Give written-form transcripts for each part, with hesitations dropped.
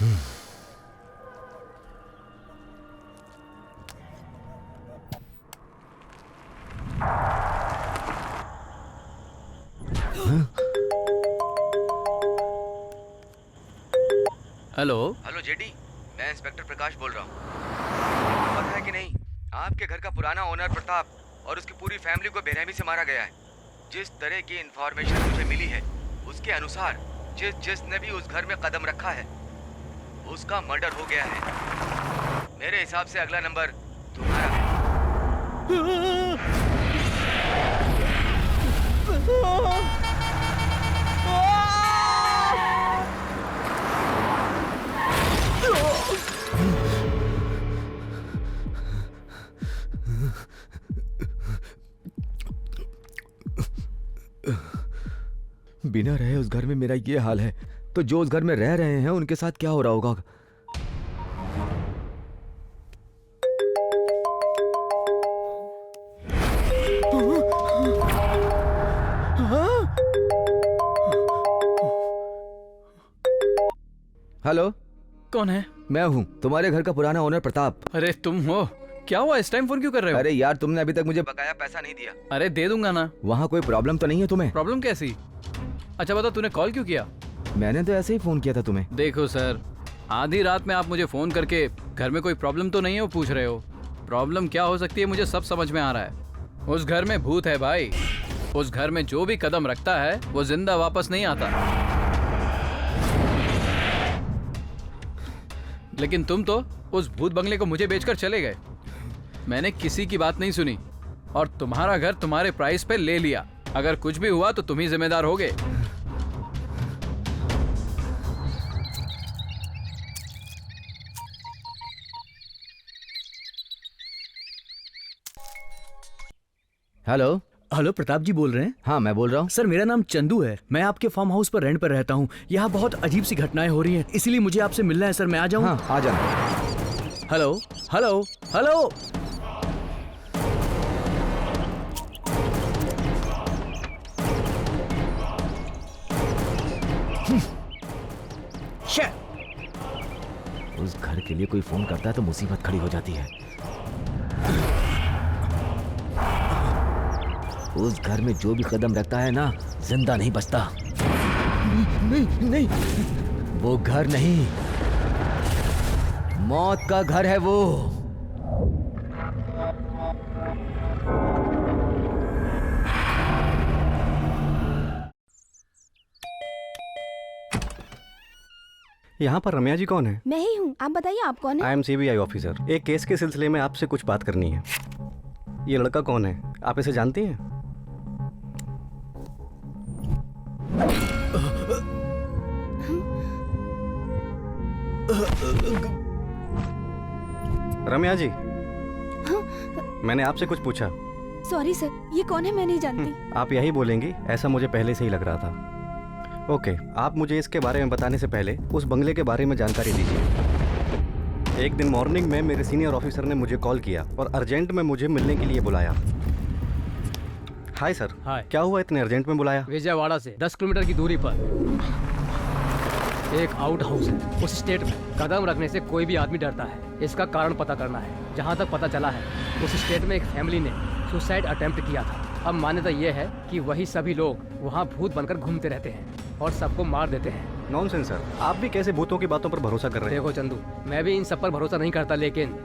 Hello hello JD, मैं inspector प्रकाश बोल रहा हूँ। पता है कि नहीं, आपके घर का पुराना ओनर प्रताप और उसकी पूरी फैमिली को बेरहमी से मारा गया है। जिस तरह की इंफॉर्मेशन मुझे मिली है उसके अनुसार जिसने भी उस घर में कदम रखा है उसका मर्डर हो गया है। मेरे हिसाब से अगला नंबर तुम्हारा है। बिना रहे उस घर में मेरा ये हाल है, तो जो उस घर में रह रहे हैं उनके साथ क्या हो रहा होगा? हेलो, कौन है? मैं हूँ, तुम्हारे घर का पुराना ओनर प्रताप। अरे तुम हो? क्या हुआ, इस टाइम फोन क्यों कर रहे हो? अरे यार, तुमने अभी तक मुझे बकाया पैसा नहीं दिया। अरे दे दूंगा ना। वहाँ कोई प्रॉब्लम तो नहीं है तुम्हें? प्रॉब्लम कैसी? अच्छा बता, तूने कॉल क्यों किया? मैंने तो ऐसे ही फोन किया था तुम्हें। देखो सर, आधी रात में आप मुझे फोन करके घर में कोई प्रॉब्लम तो नहीं है वो पूछ रहे हो। प्रॉब्लम क्या हो सकती है मुझे सब समझ में आ रहा है। उस घर में भूत है भाई। उस घर में जो भी कदम रखता है वो जिंदा वापस नहीं आता। लेकिन तुम तो उस भूत बंगले को मुझे बेचकर चले गए। मैंने किसी की बात नहीं सुनी और तुम्हारा घर तुम्हारे प्राइस पे ले लिया। अगर कुछ भी हुआ तो तुम ही जिम्मेदार होगे। हेलो हेलो, प्रताप जी बोल रहे हैं? हाँ, मैं बोल रहा हूँ। सर, मेरा नाम चंदू है। मैं आपके फार्म हाउस पर रेंट पर रहता हूँ। यहाँ बहुत अजीब सी घटनाएं हो रही हैं, इसीलिए मुझे आपसे मिलना है सर। मैं आ जाऊँ? हाँ, आ जाना। Hello hello hello. उस घर के लिए कोई फोन करता है तो मुसीबत खड़ी हो जाती है। उस घर में जो भी कदम रखता है ना, जिंदा नहीं बचता। नहीं नहीं, वो घर नहीं, मौत का घर है वो। यहाँ पर रम्या जी कौन है? मैं ही हूँ। आप बताइए, आप कौन है? I am CBI officer. एक केस के सिलसिले में आपसे कुछ बात करनी है। ये लड़का कौन है, आप इसे जानती हैं? रम्या जी, मैंने आपसे कुछ पूछा। सॉरी सर, ये कौन है मैं नहीं जानती। आप यही बोलेंगी, ऐसा मुझे पहले से ही लग रहा था। ओके, आप मुझे इसके बारे में बताने से पहले उस बंगले के बारे में जानकारी दीजिए। एक दिन मॉर्निंग में मेरे सीनियर ऑफिसर ने मुझे कॉल किया और अर्जेंट में मुझे मिलने के लिए बुलाया। Hi sir. हाय। क्या हुआ इतने अर्जेंट में बुलाया? विजयवाड़ा से 10 किलोमीटर की दूरी पर एक आउट हाउस है। उस स्टेट में कदम रखने से कोई भी आदमी डरता है। इसका कारण पता करना है। जहाँ तक पता चला है, उस स्टेट में एक फैमिली ने सुसाइड अटेम्प्ट किया था। अब मान्यता यह है कि वही सभी लोग वहाँ भूत बनकर घूमते रहते हैं और सबको मार देते हैं। नॉनसेंस सर, आप भी कैसे भूतों की बातों पर भरोसा कर रहे हैं? देखो चंदू, मैं भी इन सब पर भरोसा नहीं करता, लेकिन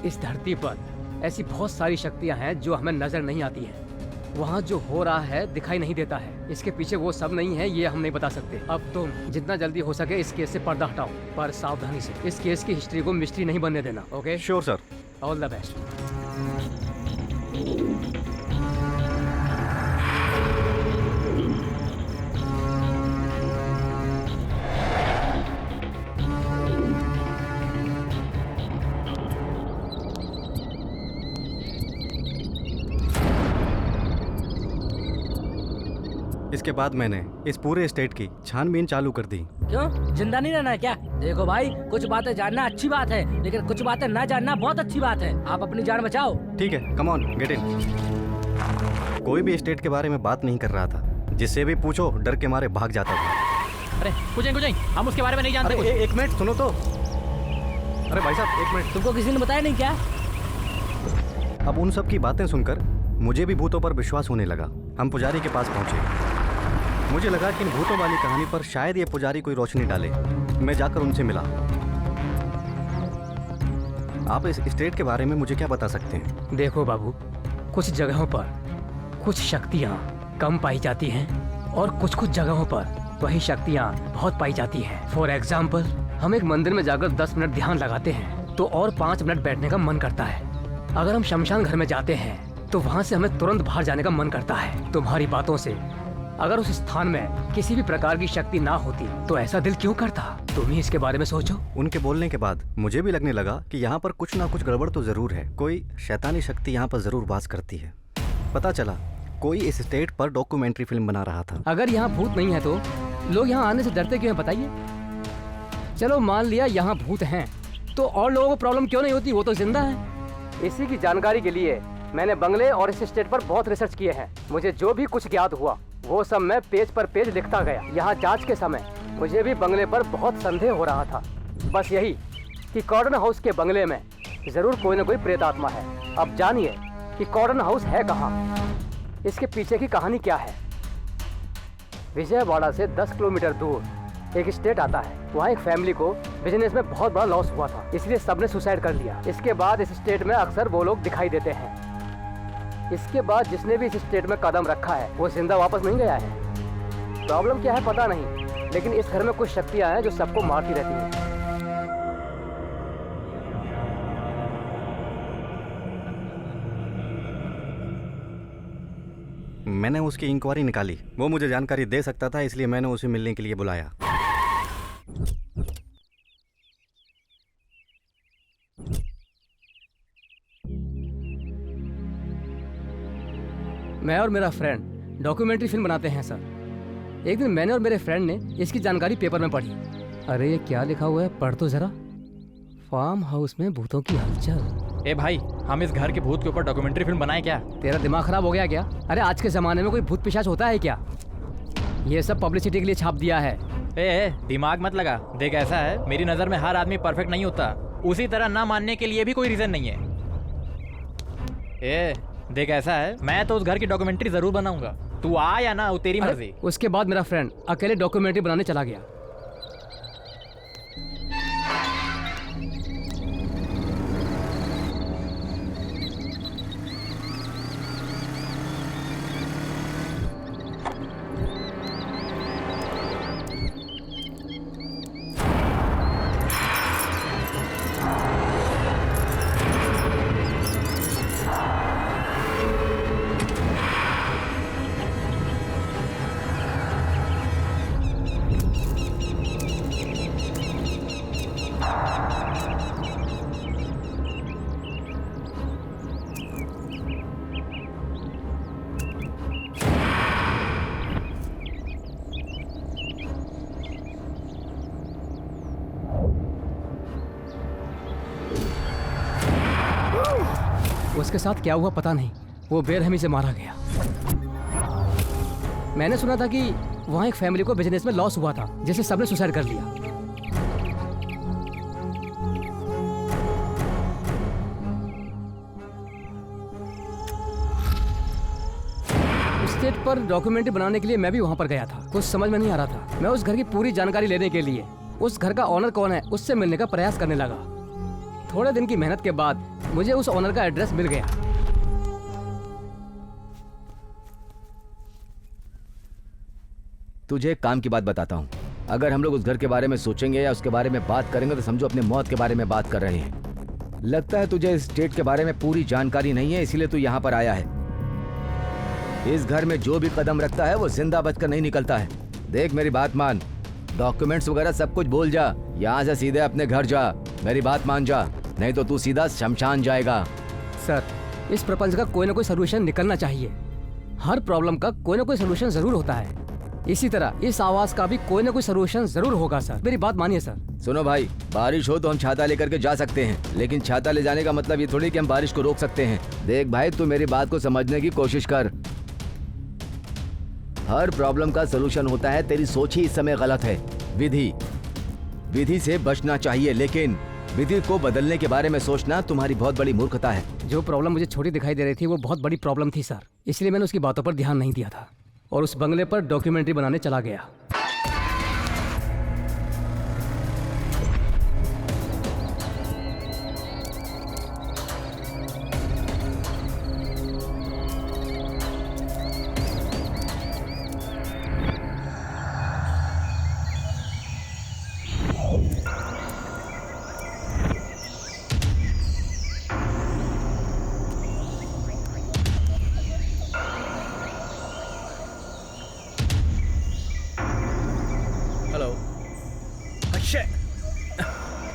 इस धरती पर ऐसी बहुत सारी शक्तियाँ हैं जो हमें नजर नहीं आती हैं। वहाँ जो हो रहा है दिखाई नहीं देता है। इसके पीछे वो सब नहीं है, ये हम नहीं बता सकते। अब तुम जितना जल्दी हो सके इस केस से पर्दा हटाओ, पर सावधानी से। इस केस की हिस्ट्री को मिस्ट्री नहीं बनने देना। Okay? Sure sir. All the best. इसके बाद मैंने इस पूरे स्टेट की छानबीन चालू कर दी। क्यों, जिंदा नहीं रहना है क्या? देखो भाई, कुछ बातें जानना अच्छी बात है, लेकिन कुछ बातें ना जानना बहुत अच्छी बात है। आप अपनी जान बचाओ। ठीक है, कम ऑन, गेट इन। कोई भी स्टेट के बारे में बात नहीं कर रहा था। जिससे भी पूछो डर के मारे भाग जाता था। अरे कुछ नहीं हम उसके बारे में नहीं जानते। अरे एक मिनट सुनो तो। अरे भाई साहब एक मिनट। तुमको किसी ने बताया नहीं क्या? अब उन सब की बातें सुनकर मुझे भी भूतों पर विश्वास होने लगा। हम पुजारी के पास पहुंचे। मुझे लगा कि इन भूतों वाली कहानी पर शायद ये पुजारी कोई रोशनी डाले। मैं जाकर उनसे मिला। आप इस स्टेट के बारे में मुझे क्या बता सकते हैं? देखो बाबू, कुछ जगहों पर कुछ शक्तियाँ कम पाई जाती हैं और कुछ कुछ जगहों पर वही शक्तियाँ बहुत पाई जाती हैं। फॉर एग्जाम्पल, हम एक मंदिर में जाकर 10 मिनट ध्यान लगाते हैं तो और 5 मिनट बैठने का मन करता है। अगर हम शमशान घर में जाते हैं तो वहाँ से हमें तुरंत बाहर जाने का मन करता है। तुम्हारी बातों से अगर उस स्थान में किसी भी प्रकार की शक्ति ना होती तो ऐसा दिल क्यों करता? तुम ही इसके बारे में सोचो। उनके बोलने के बाद मुझे भी लगने लगा कि यहाँ पर कुछ ना कुछ गड़बड़ तो जरूर है। कोई शैतानी शक्ति यहाँ पर जरूर वास करती है। पता चला कोई इस स्टेट पर डॉक्यूमेंट्री फिल्म बना रहा था। अगर यहाँ भूत नहीं है तो लोग यहाँ आने से डरते क्यों हैं बताइए? चलो मान लिया यहाँ भूत हैं तो और लोगों को प्रॉब्लम क्यों नहीं होती? वो तो जिंदा है। इसी की जानकारी के लिए मैंने बंगले और इस स्टेट पर बहुत रिसर्च किए हैं। मुझे जो भी कुछ ज्ञात हुआ वो सब मैं पेज पर पेज लिखता गया। यहाँ जांच के समय मुझे भी बंगले पर बहुत संदेह हो रहा था। बस यही कि कॉर्डन हाउस के बंगले में जरूर कोई न कोई प्रेतात्मा है। अब जानिए कि कॉर्डन हाउस है कहाँ, इसके पीछे की कहानी क्या है। विजयवाड़ा से 10 किलोमीटर दूर एक स्टेट आता है। वहाँ एक फैमिली को बिजनेस में बहुत बड़ा लॉस हुआ था, इसलिए सबने सुसाइड कर लिया। इसके बाद इस स्टेट में अक्सर वो लोग दिखाई देते हैं। इसके बाद जिसने भी इस स्टेट में कदम रखा है वो जिंदा वापस नहीं गया है। प्रॉब्लम क्या है पता नहीं, लेकिन इस घर में कुछ शक्तियाँ हैं जो सबको मारती रहती हैं। मैंने उसकी इंक्वायरी निकाली। वो मुझे जानकारी दे सकता था, इसलिए मैंने उसे मिलने के लिए बुलाया। मैं और मेरा फ्रेंड डॉक्यूमेंट्री फिल्म बनाते हैं सर। एक दिन मैंने और मेरे फ्रेंड ने इसकी जानकारी पेपर में पढ़ी। अरे ये क्या लिखा हुआ है, पढ़ तो जरा। फार्म हाउस में भूतों की हलचल। ए भाई, हम इस घर के भूत के ऊपर डॉक्यूमेंट्री फिल्म बनाए क्या? तेरा दिमाग खराब हो गया क्या? अरे आज के जमाने में कोई भूत पिशाच होता है क्या? ये सब पब्लिसिटी के लिए छाप दिया है। ए दिमाग मत लगा। देख ऐसा है, मेरी नज़र में हर आदमी परफेक्ट नहीं होता। उसी तरह ना मानने के लिए भी कोई रीज़न नहीं है। ए देख ऐसा है, मैं तो उस घर की डॉक्यूमेंट्री जरूर बनाऊंगा। तू आ या ना, वो तेरी मर्जी। उसके बाद मेरा फ्रेंड अकेले डॉक्यूमेंट्री बनाने चला गया। उसके साथ क्या हुआ पता नहीं, वो बेरहमी से मारा गया। मैंने सुना था कि वहाँ एक फैमिली को बिजनेस में लॉस हुआ था, जिसे सबने सुसाइड कर लिया। स्टेट पर डॉक्यूमेंट्री बनाने के लिए मैं भी वहाँ पर गया था। कुछ समझ में नहीं आ रहा था। मैं उस घर की पूरी जानकारी लेने के लिए उस घर का ऑनर कौन है उससे मिलने का प्रयास करने लगा। थोड़े दिन की मेहनत के बाद मुझे उस ओनर का एड्रेस मिल गया। तुझे एक काम की बात बताता हूँ। अगर हम लोग उस घर के बारे में सोचेंगे या उसके बारे में बात करेंगे तो समझो अपने मौत के बारे में बात कर रहे हैं। लगता है तुझे इस स्टेट के बारे में पूरी जानकारी नहीं है, इसीलिए तू यहाँ पर आया है। इस घर में जो भी कदम रखता है वो जिंदा बचकर नहीं निकलता है। देख मेरी बात मान, डॉक्यूमेंट्स वगैरह सब कुछ भूल जा। यहाँ से सीधे अपने घर जा, मेरी बात मान जा, नहीं तो तू सीधा शमशान जाएगा। सर, इस प्रपंच का कोई ना कोई सलूशन निकलना चाहिए। हर प्रॉब्लम का कोई ना कोई सलूशन जरूर होता है। इसी तरह इस आवाज का भी कोई ना कोई सलूशन जरूर होगा सर। मेरी बात मानिए सर। सुनो भाई, बारिश हो तो हम छाता लेकर के जा सकते हैं, लेकिन छाता ले जाने का मतलब ये थोड़ी कि हम बारिश को रोक सकते हैं। देख भाई, तू मेरी बात को समझने की कोशिश कर। हर प्रॉब्लम का सलूशन होता है, तेरी सोच ही इस समय गलत है। विधि से बचना चाहिए, लेकिन विधि को बदलने के बारे में सोचना तुम्हारी बहुत बड़ी मूर्खता है। जो प्रॉब्लम मुझे छोटी दिखाई दे रही थी वो बहुत बड़ी प्रॉब्लम थी सर, इसलिए मैंने उसकी बातों पर ध्यान नहीं दिया था और उस बंगले पर डॉक्यूमेंट्री बनाने चला गया।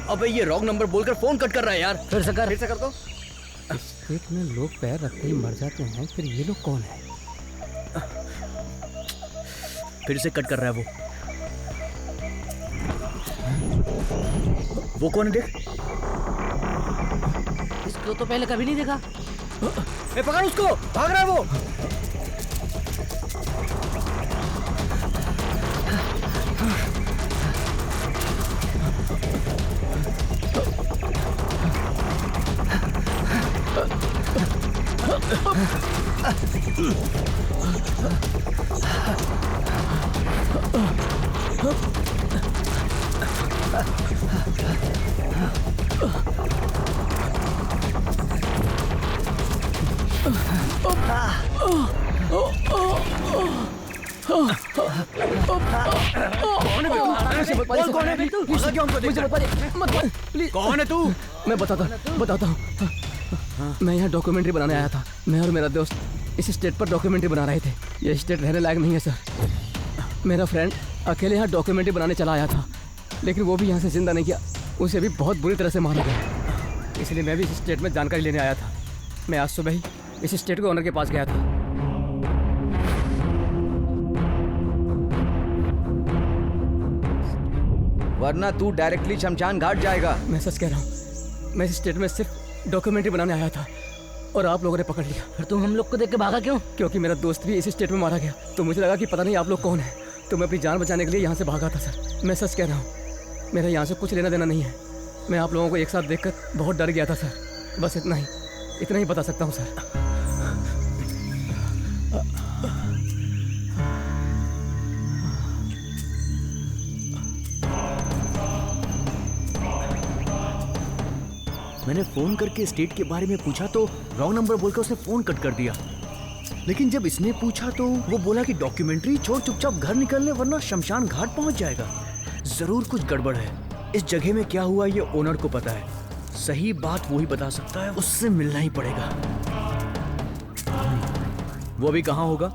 अबे ये रॉन्ग नंबर बोलकर फोन कट कर रहा है यार। फिर से कर। तो स्टेट में लोग पैर रखते ही मर जाते हैं, फिर ये लोग कौन है? फिर से कट कर रहा है वो कौन है देख। इसको तो पहले कभी नहीं देखा। पकड़ उसको, भाग रहा है वो। कौन है तू? मैं बताता हूँ। मैं यहाँ डॉक्यूमेंट्री बनाने आया था। मैं और मेरा दोस्त इस स्टेट पर डॉक्यूमेंट्री बना रहे थे। ये स्टेट रहने लायक नहीं है सर। मेरा फ्रेंड अकेले यहाँ डॉक्यूमेंट्री बनाने चला आया था, लेकिन वो भी यहाँ से जिंदा नहीं किया, उसे भी बहुत बुरी तरह से मारा गया। इसलिए मैं भी इस स्टेट में जानकारी लेने आया था। मैं आज सुबह ही इस स्टेट के ओनर के पास गया था। वरना तू डायरेक्टली शमशान घाट जाएगा। मैं सच कह रहा हूँ, मैं इस स्टेट में सिर्फ डॉक्यूमेंट्री बनाने आया था और आप लोगों ने पकड़ लिया। फिर तुम हम लोग को देख के भागा क्यों? क्योंकि मेरा दोस्त भी इस स्टेट में मारा गया, तो मुझे लगा कि पता नहीं आप लोग कौन है, तो मैं अपनी जान बचाने के लिए यहाँ से भागा था सर। मैं सच कह रहा हूँ, मेरा यहाँ से कुछ लेना देना नहीं है। मैं आप लोगों को एक साथ देखकर बहुत डर गया था सर। बस इतना ही बता सकता हूँ सर। मैंने फोन करके स्टेट के बारे में पूछा तो रॉन्ग नंबर बोलकर उसने फोन कट कर दिया। लेकिन जब इसने पूछा तो वो बोला कि डॉक्यूमेंट्री छोड़ चुपचाप घर निकल ले वरना शमशान घाट पहुंच जाएगा। जरूर कुछ गड़बड़ है। इस जगह में क्या हुआ ये ओनर को पता है। सही बात वो ही बता सकता है, उससे मिलना ही पड़ेगा। वो अभी कहाँ होगा?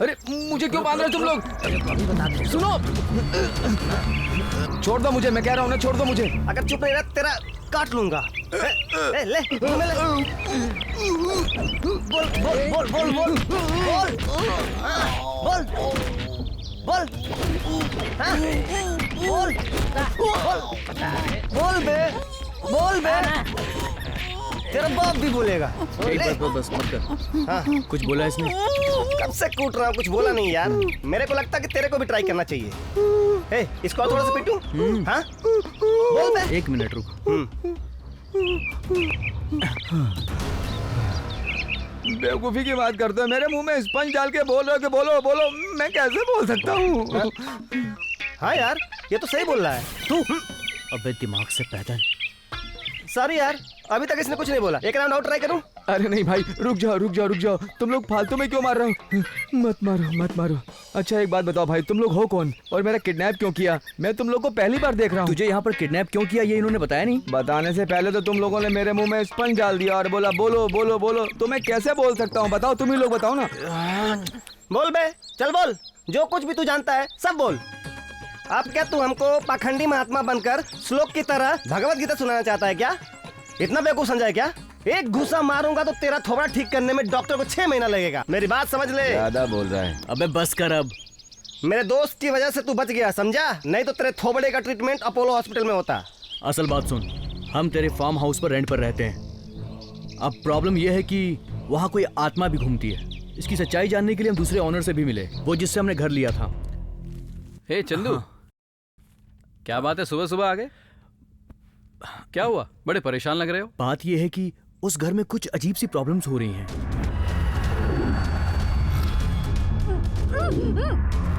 अरे मुझे क्यों बांध रहे तुम लोग? सुनो, छोड़ दो मुझे, मैं कह रहा हूँ ना, छोड़ दो मुझे। अगर चुप नहीं रहा तेरा काट लूंगा। ले ले बोल बोल बोल बोल बोल बोल बोल बोल बोल बोल बे बोल बे। तेरा बाप भी बोलेगा। बस मत कर। हाँ कुछ बोला इसने? कब से कूट रहा हूँ, कुछ बोला नहीं यार। मेरे को लगता है कि तेरे को भी ट्राई करना चाहिए। ए, इसको थोड़ा सा पीटूं? हाँ बोल बे। एक मिनट रुक। बेवकूफी की बात करते हो, मेरे मुंह में स्पंज डाल के बोल रहे हो कि बोलो बोलो। मैं कैसे बोल सकता हूँ? हाँ यार ये तो सही बोल रहा है तू। अबे दिमाग से पैदल। सॉरी यार, अभी तक इसने कुछ नहीं बोला। एक राउंड और ट्राई करूं? अरे नहीं भाई, रुक जाओ। तुम लोग फालतू में क्यों मार रहे हो? मत मारो। अच्छा एक बात बताओ भाई, तुम लोग हो कौन और मेरा किडनैप क्यों किया? मैं तुम लोग को पहली बार देख रहा हूँ। तुझे यहाँ पर किडनैप क्यों किया ये इन्होंने बताया नहीं? बताने से पहले तो तुम लोगों ने मेरे मुंह में स्पंज डाल दिया और बोला बोलो बोलो बोलो। तो मैं कैसे बोल सकता हूँ बताओ? तुम ही लोग बताओ ना। बोल बे, चल बोल, जो कुछ भी तू जानता है सब बोल। अब क्या तू हमको पाखंडी महात्मा बनकर श्लोक की तरह भगवत गीता सुनाना चाहता है क्या? इतना बेवकूफ समझा है क्या? एक घूसा मारूंगा तो तेरा थोबड़ा ठीक करने में डॉक्टर को 6 महीना लगेगा। मेरी बात समझ ले। ज्यादा बोल रहा है। अबे बस कर अब। मेरे दोस्त की वजह से तू बच गया, समझा? नहीं तो तेरे थोबड़े का ट्रीटमेंट अपोलो हॉस्पिटल में होता। असल बात सुन, हम तेरे फार्म हाउस पर रेंट पर रहते हैं। अब प्रॉब्लम यह है कि वहाँ कोई आत्मा भी घूमती है। इसकी सच्चाई जानने के लिए हम दूसरे ऑनर से भी मिले, वो जिससे हमने घर लिया था। हे चंदू, क्या बात है, सुबह सुबह आ गए? क्या हुआ, बड़े परेशान लग रहे हो? बात यह है कि उस घर में कुछ अजीब सी प्रॉब्लम्स हो रही हैं।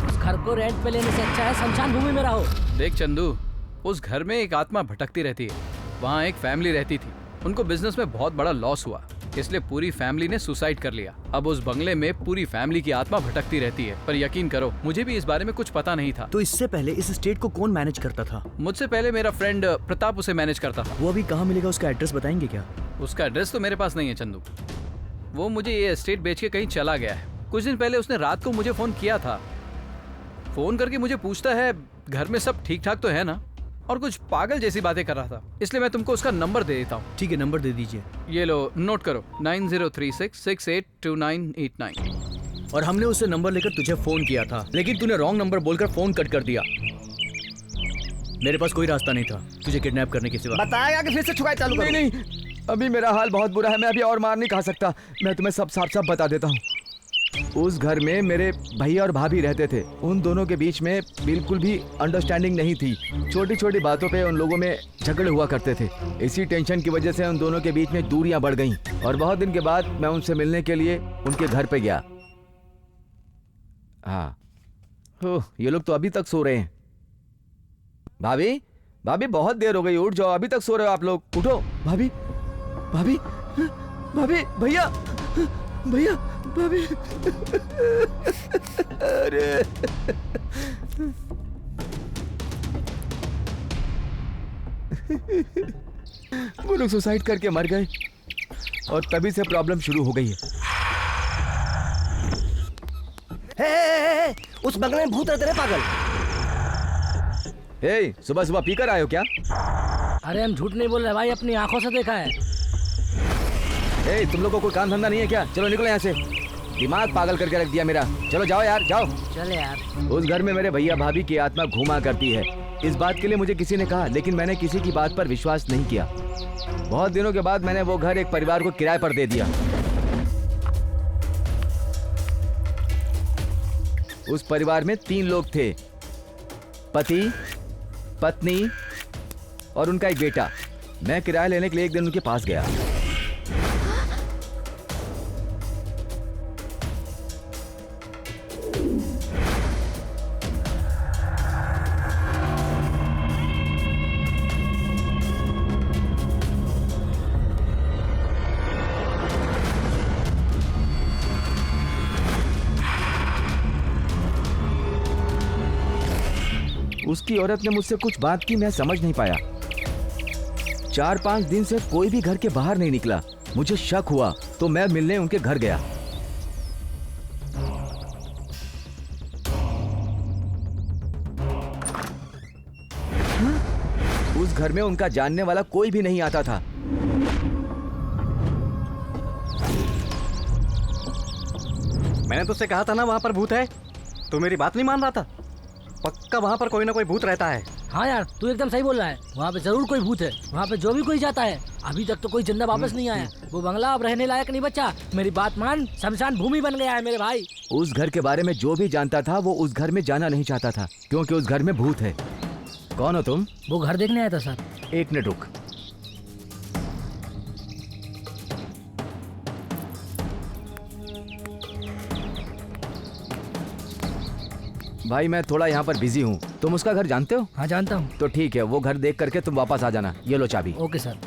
उस घर को रेंट पे लेने से अच्छा है शमशान भूमि में रहो। देख चंदू, उस घर में एक आत्मा भटकती रहती है। वहाँ एक फैमिली रहती थी, उनको बिजनेस में बहुत बड़ा लॉस हुआ, इसलिए पूरी फैमिली ने सुसाइड कर लिया। अब उस बंगले में पूरी फैमिली की आत्मा भटकती रहती है। पर यकीन करो, मुझे भी इस बारे में कुछ पता नहीं था। तो इससे पहले इस स्टेट को कौन मैनेज करता था? मुझसे पहले मेरा फ्रेंड प्रताप उसे मैनेज करता था। वो अभी कहाँ मिलेगा, उसका एड्रेस बताएंगे क्या? उसका एड्रेस तो मेरे पास नहीं है चंदू, वो मुझे ये एस्टेट बेच के कहीं चला गया है। कुछ दिन पहले उसने रात को मुझे फोन किया था। फोन करके मुझे पूछता है घर में सब ठीक ठाक तो है ना, और कुछ पागल जैसी बातें कर रहा था। इसलिए मैं तुमको उसका नंबर दे देता हूँ। ठीक है, नंबर दे दीजिए। ये लो, नोट करो, 9036682989। और हमने उससे नंबर लेकर तुझे फोन किया था, लेकिन तूने रॉन्ग नंबर बोलकर फोन कट कर दिया। मेरे पास कोई रास्ता नहीं था तुझे किडनैप करने के सिवा। बताएगा कि फिर से छुपाई चालू करूं? नहीं, अभी मेरा हाल बहुत बुरा है, मैं अभी और मार नहीं खा सकता। मैं तुम्हें सब साफ साफ बता देता हूँ। उस घर में मेरे भैया और भाभी रहते थे। उन दोनों के बीच में बिल्कुल भी अंडरस्टैंडिंग नहीं थी। छोटी छोटी बातों पे उन लोगों में झगड़े हुआ करते थे। इसी टेंशन की वजह से उन दोनों के बीच में दूरियां बढ़ गईं। और बहुत दिन के बाद मैं उनसे मिलने के लिए उनके घर पे गया। हाँ, ये लोग तो अभी तक सो रहे हैं। भाभी, भाभी बहुत देर हो गई, उठ जाओ, अभी तक सो रहे हो आप लोग, उठो। भाभी, भाभी, भाभी, भैया, भैया, भाभी। अरे वो लोग सुसाइड करके मर गए और तभी से प्रॉब्लम शुरू हो गई है। हे, उस बंगले में भूत रहते रे पागल। सुबह सुबह पीकर आए हो क्या? अरे हम झूठ नहीं बोल रहे भाई, अपनी आंखों से देखा है। तुम लोगों को कोई काम धंधा नहीं है क्या? चलो निकलो यहाँ से, दिमाग पागल करके रख दिया मेरा। चलो जाओ यार, जाओ। चले यार। उस घर में मेरे भैया भाभी की आत्मा घूमा करती है। इस बात के लिए मुझे किसी ने कहा, लेकिन मैंने किसी की बात पर विश्वास नहीं किया। बहुत दिनों के बाद मैंने वो घर एक परिवार को किराए पर दे दिया। उस परिवार में 3 लोग थे, पति, पत्नी और उनका एक बेटा। मैं किराया लेने के लिए एक दिन उनके पास गया। उसकी औरत ने मुझसे कुछ बात की, मैं समझ नहीं पाया। 4-5 दिन से कोई भी घर के बाहर नहीं निकला। मुझे शक हुआ तो मैं मिलने उनके घर गया। उस घर में उनका जानने वाला कोई भी नहीं आता था। मैंने तुझसे कहा था ना वहां पर भूत है, तू मेरी बात नहीं मान रहा था। पक्का वहां पर कोई ना कोई भूत रहता है। हाँ यार, तू एकदम सही बोल रहा है, वहाँ पे जरूर कोई भूत है। वहाँ पे जो भी कोई जाता है, अभी तक तो कोई जिंदा वापस नहीं आया। वो बंगला अब रहने लायक नहीं बचा। मेरी बात मान, शमशान भूमि बन गया है मेरे भाई। उस घर के बारे में जो भी जानता था वो उस घर में जाना नहीं चाहता था, क्योंकि उस घर में भूत है। कौन हो तुम? वो घर देखने आया था सर। एक मिनट रुक। भाई मैं थोड़ा यहाँ पर बिजी हूँ। तुम उसका घर जानते हो? हाँ जानता हूँ। तो ठीक है, वो घर देख करके तुम वापस आ जाना। ये लो चाबी। Okay sir.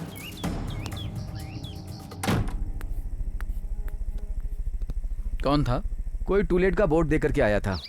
कौन था? कोई टूलेट का बोर्ड दे करके आया था।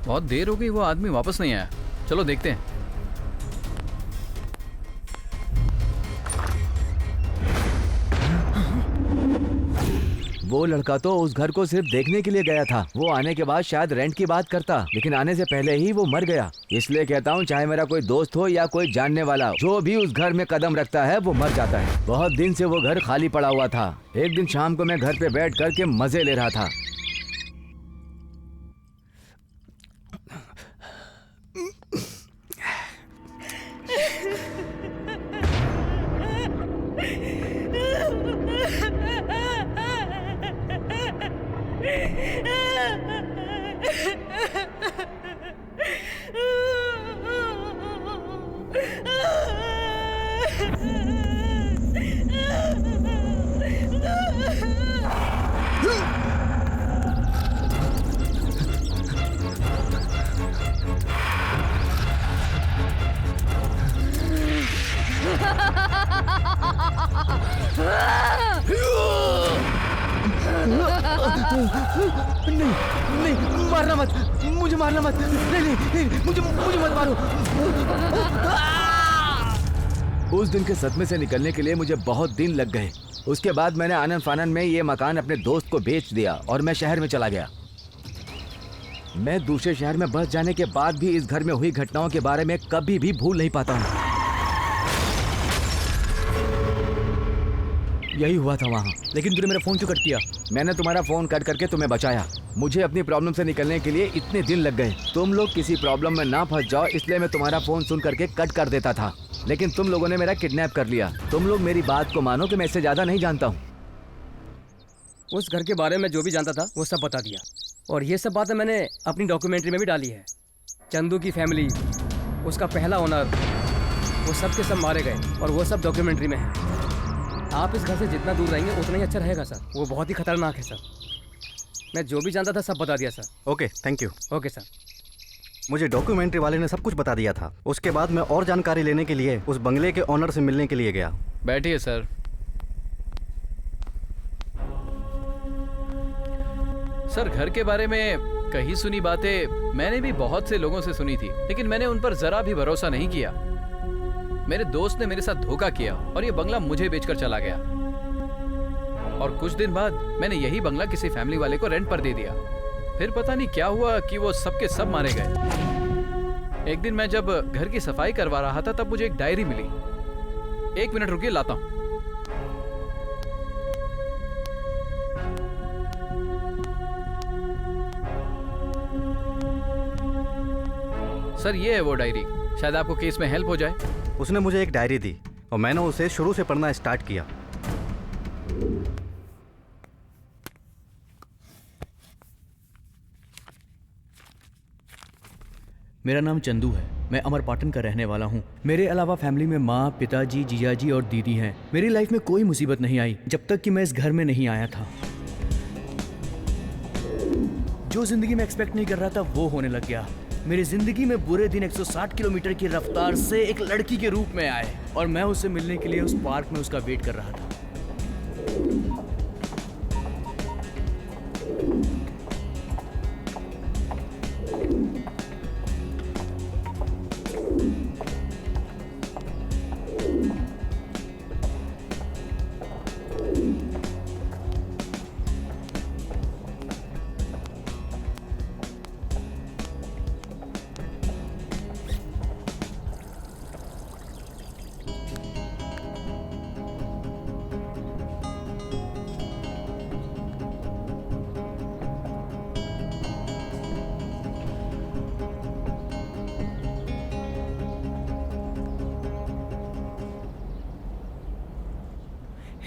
बहुत देर हो गई, वो आदमी वापस नहीं आया। चलो देखते हैं। वो लड़का तो उस घर को सिर्फ देखने के लिए गया था। वो आने के बाद शायद रेंट की बात करता, लेकिन आने से पहले ही वो मर गया। इसलिए कहता हूँ, चाहे मेरा कोई दोस्त हो या कोई जानने वाला, जो भी उस घर में कदम रखता है वो मर जाता है। बहुत दिन से वो घर खाली पड़ा हुआ था। एक दिन शाम को मैं घर पे बैठ कर के मजे ले रहा था। नहीं, मारना मत, मुझे मारना मत। नहीं, मुझे मत मारो। उस दिन के सदमे से निकलने के लिए मुझे बहुत दिन लग गए। उसके बाद मैंने आनन फानन में ये मकान अपने दोस्त को बेच दिया और मैं शहर में चला गया। मैं दूसरे शहर में बस जाने के बाद भी इस घर में हुई घटनाओं के बारे में कभी भी भूल नहीं पाता हूँ। यही हुआ था वहाँ। लेकिन तूने मेरा फोन क्यों कट किया? मैंने तुम्हारा फोन कट करके तुम्हें बचाया। मुझे अपनी प्रॉब्लम से निकलने के लिए इतने दिन लग गए। तुम लोग किसी प्रॉब्लम में ना फंस जाओ, इसलिए मैं तुम्हारा फोन सुन करके कट कर देता था, लेकिन तुम लोगों ने मेरा किडनैप कर लिया। तुम लोग मेरी बात को मानो कि मैं इससे ज्यादा नहीं जानता हूँ। उस घर के बारे में जो भी जानता था वो सब बता दिया, और ये सब बातें मैंने अपनी डॉक्यूमेंट्री में भी डाली है। चंदू की फैमिली, उसका पहला ओनर, वो सब के सब मारे गए और वो सब डॉक्यूमेंट्री में है। आप इस घर से जितना दूर रहेंगे उतना ही अच्छा रहेगा सर। वो बहुत ही खतरनाक है सर। मैं जो भी जानता था सब बता दिया sir. Okay, thank you. Okay sir. मुझे डॉक्यूमेंट्री वाले ने सब कुछ बता दिया था। उसके बाद मैं और जानकारी लेने के लिए उस बंगले के ओनर से मिलने के लिए गया। बैठिए सर। सर, घर के बारे में कही सुनी बातें मैंने भी बहुत से लोगों से सुनी थी, लेकिन मैंने उन पर जरा भी भरोसा नहीं किया। मेरे दोस्त ने मेरे साथ धोखा किया और ये बंगला मुझे बेचकर चला गया, और कुछ दिन बाद मैंने यही बंगला किसी फैमिली वाले को रेंट पर दे दिया। फिर पता नहीं क्या हुआ कि वो सब के सब मारे गए। एक दिन मैं जब घर की सफाई करवा रहा था तब मुझे एक डायरी मिली। 1 मिनट रुकिए, लाता हूं। सर, ये है वो डायरी। शायद आपको केस में हेल्प हो जाए। उसने मुझे एक डायरी दी और मैंने उसे शुरू से पढ़ना स्टार्ट किया। मेरा नाम चंदू है। मैं अमरपाटन का रहने वाला हूँ। मेरे अलावा फैमिली में माँ, पिताजी, जीजाजी और दीदी हैं। मेरी लाइफ में कोई मुसीबत नहीं आई जब तक कि मैं इस घर में नहीं आया था। जो जिंदगी में एक्सपेक्ट नहीं कर रहा था वो होने लग गया। मेरी जिंदगी में बुरे दिन 160 किलोमीटर की रफ्तार से एक लड़की के रूप में आए और मैं उससे मिलने के लिए उस पार्क में उसका वेट कर रहा था।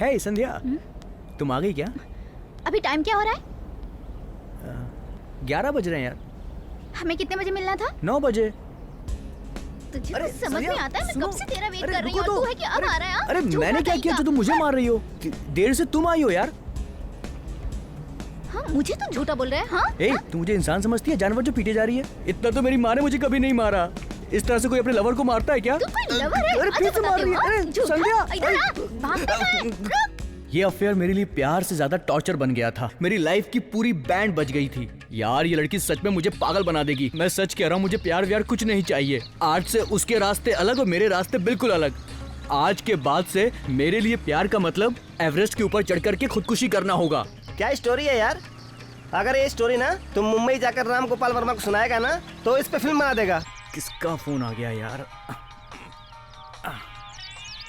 है संध्या, तुम आ गई क्या? अभी टाइम क्या हो रहा है? 11 बज रहे हैं यार। हमें कितने बजे मिलना था? 9 बजे। तुझे कुछ समझ नहीं आता है? मैं कब से तेरा वेट कर रही हूँ और तू है कि अब आ रहा है? अरे मैंने क्या किया जो तुम मुझे मार रही हो? देर से तुम आई हो यार। हाँ, मुझे तुम झूठा बोल रहा है? हाँ? ए, तू मुझे इंसान समझती है, जानवर जो पीटे जा रही है? इतना तो मेरी माँ ने मुझे कभी नहीं मारा। इस तरह से कोई अपने लवर को मारता है क्या? तू कोई लवर है? अरे फिर से मार रही है। अरे झूठा, संध्या, इधर आ, भागता है। रुक। ये अफेयर मेरे लिए प्यार से ज्यादा टॉर्चर बन गया था। मेरी लाइफ की पूरी बैंड बज गई थी। यार ये लड़की सच में मुझे पागल बना देगी। मैं सच कह रहा हूँ, मुझे प्यार व्यार कुछ नहीं चाहिए। आज से उसके रास्ते अलग और मेरे रास्ते बिल्कुल अलग। आज के बाद से मेरे लिए प्यार का मतलब एवरेस्ट के ऊपर चढ़ करके खुदकुशी करना होगा। क्या स्टोरी है यार? अगर ये स्टोरी ना तुम मुंबई जाकर राम गोपाल वर्मा को सुनाएगा ना तो इस पे फिल्म बना देगा। किसका फोन आ गया यार?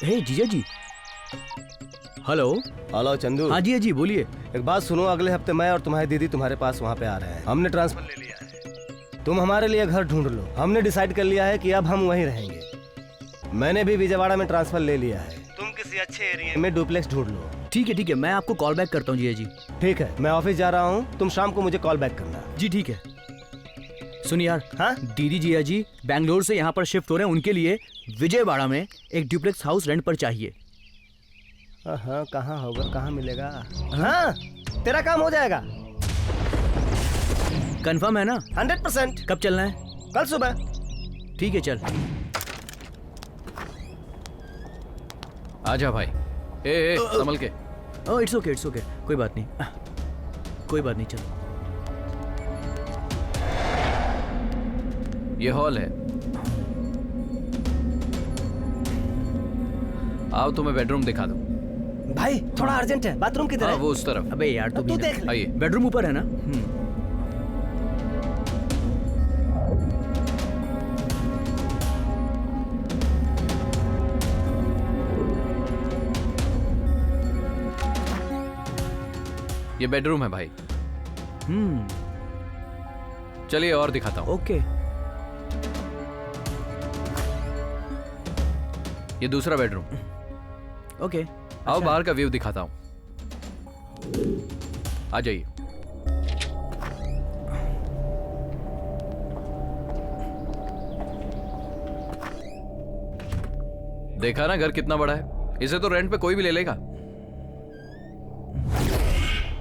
हे जीजा जी। हेलो। हेलो चंदू। हाँ जी बोलिए। एक बात सुनो, अगले हफ्ते मैं और तुम्हारी दीदी तुम्हारे पास वहाँ पे आ रहे हैं। हमने ट्रांसफर ले लिया है। तुम हमारे लिए घर ढूंढ लो। हमने डिसाइड कर लिया है कि अब हम वहीं रहेंगे। मैंने भी विजयवाड़ा में ट्रांसफर ले लिया है। तुम किसी अच्छे एरिया में डुप्लेक्स ढूंढ लो। ठीक है, मैं आपको कॉल बैक करता हूँ जीजा जी। ठीक है, मैं ऑफिस जा रहा हूँ, तुम शाम को मुझे कॉल बैक करना। जी ठीक है। सुन यार, हाँ दीदी जीजा जी बैंगलोर से यहाँ पर शिफ्ट हो रहे हैं, उनके लिए विजयवाड़ा में एक डुप्लेक्स हाउस रेंट पर चाहिए। हाँ, कहाँ होगा, कहाँ मिलेगा? हाँ, तेरा काम हो जाएगा। कंफर्म है ना? 100%। कब चलना है? कल सुबह। ठीक है चल। आजा भाई। ए संभल के। ओह इट्स ओके कोई बात नहीं, चल। ये हॉल है। आओ तुम्हें बेडरूम दिखा दूं। भाई थोड़ा अर्जेंट है, बाथरूम किधर हाँ है? वो उस तरफ। अबे यार तू देख ले। आइए। बेडरूम ऊपर है ना? ये बेडरूम है भाई। चलिए और दिखाता हूँ। ओके। ये दूसरा बेडरूम। ओके। आओ बाहर का व्यू दिखाता हूँ। आ जाइए। देखा ना घर कितना बड़ा है? इसे तो रेंट पे कोई भी ले लेगा।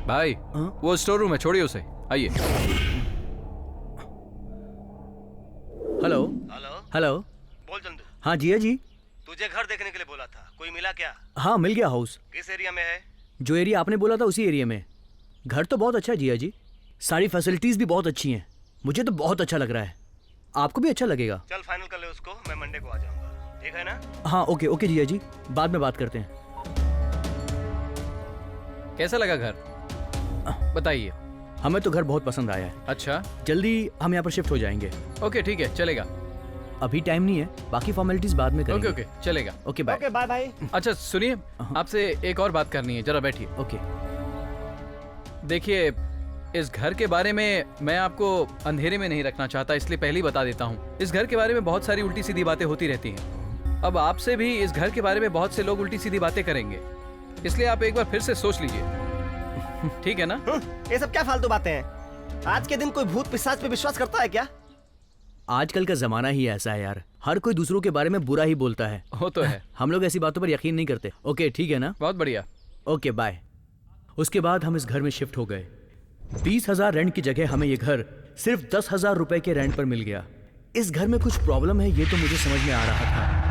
भाई वो स्टोर रूम है, छोड़िए उसे। आइए। हेलो। हेलो। बोल चंदू। हाँ जिया जी। तुझे घर देखने के लिए बोला था, कोई मिला क्या? हाँ मिल गया हाउस। किस एरिया में है? जो एरिया आपने बोला था उसी एरिया में। घर तो बहुत अच्छा है जिया जी, सारी फैसिलिटीज भी बहुत अच्छी हैं। मुझे तो बहुत अच्छा लग रहा है, आपको भी अच्छा लगेगा। चल फाइनल कर ले उसको, मैं मंडे को आ जाऊंगा, ठीक है ना? हाँ ओके जिया जी, बाद में बात करते हैं। कैसा लगा घर बताइए। हमें तो घर बहुत पसंद आया है। अच्छा, जल्दी हम यहाँ पर शिफ्ट हो जाएंगे। ओके ठीक है, चलेगा। अभी टाइम नहीं है, बाकी फॉर्मेलिटीज बाद में करेंगे। ओके चलेगा। Okay bye. Okay bye bye. अच्छा सुनिए, आपसे एक और बात करनी है, जरा बैठिए। ओके। देखिए, इस घर के बारे में मैं आपको अंधेरे में नहीं रखना चाहता, इसलिए पहले ही बता देता हूँ। इस घर के बारे में बहुत सारी उल्टी सीधी बातें होती रहती हैं। अब आपसे भी इस घर के बारे में बहुत से लोग उल्टी सीधी बातें करेंगे, इसलिए आप एक बार फिर से सोच लीजिए, ठीक है ना? ये सब क्या फालतू बातें हैं? आज के दिन कोई भूत पिशाच पे विश्वास करता है क्या? आजकल का जमाना ही ऐसा है यार, हर कोई दूसरों के बारे में बुरा ही बोलता है। वो तो है। हम लोग ऐसी बातों पर यकीन नहीं करते। ओके ठीक है ना? बहुत बढ़िया। Okay bye. उसके बाद हम इस घर में शिफ्ट हो गए। 20,000 रेंट की जगह हमें ये घर सिर्फ 10,000 रुपए के रेंट पर मिल गया। इस घर में कुछ प्रॉब्लम है, ये तो मुझे समझ में आ रहा था।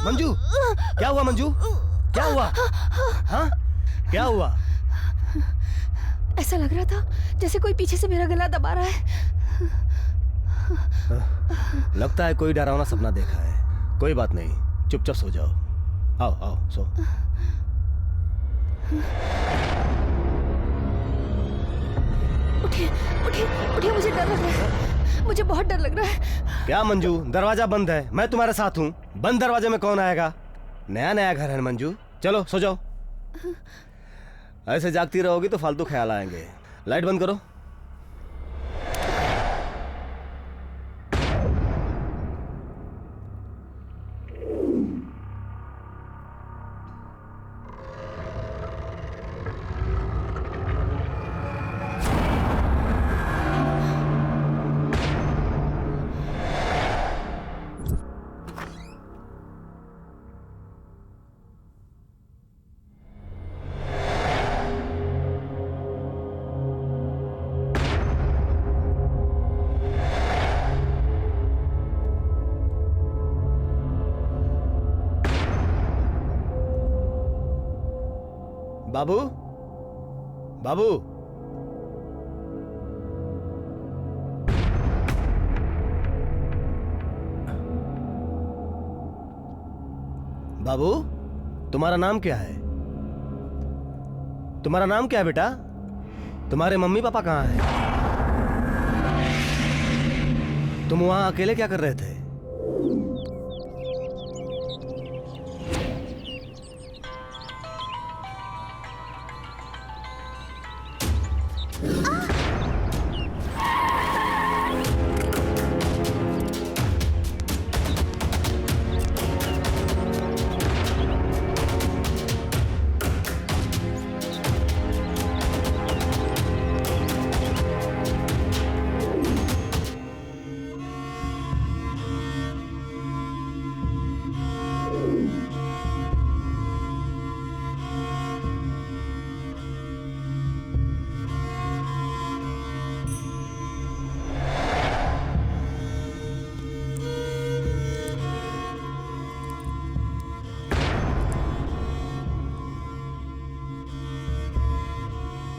मंजू, क्या हुआ मंजू? क्या हुआ? हाँ, क्या हुआ? ऐसा लग रहा था जैसे कोई पीछे से मेरा गला दबा रहा है। लगता है कोई डरावना सपना देखा है। कोई बात नहीं, चुपचाप सो जाओ। आओ आओ सो। उठिए उठिए उठिए, मुझे डर लग रहा है, मुझे बहुत डर लग रहा है। क्या मंजू, दरवाजा बंद है, मैं तुम्हारे साथ हूँ। बंद दरवाजे में कौन आएगा? नया नया घर है मंजू, चलो सो जाओ। ऐसे जागती रहोगी तो फालतू ख्याल आएंगे। लाइट बंद करो। बाबू, बाबू, बाबू, तुम्हारा नाम क्या है? तुम्हारा नाम क्या है बेटा? तुम्हारे मम्मी पापा कहाँ हैं? तुम वहां अकेले क्या कर रहे थे?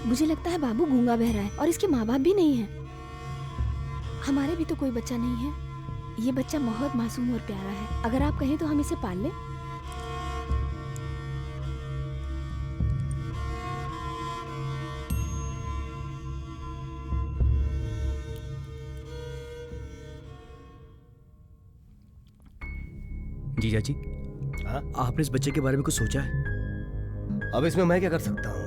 मुझे लगता है बाबू गूंगा बह रहा है और इसके माँ बाप भी नहीं है। हमारे भी तो कोई बच्चा नहीं है। ये बच्चा बहुत मासूम और प्यारा है। अगर आप कहें तो हम इसे पाल लें। जीजा जी, हाँ? आपने इस बच्चे के बारे में कुछ सोचा है? अब इसमें मैं क्या कर सकता हूँ?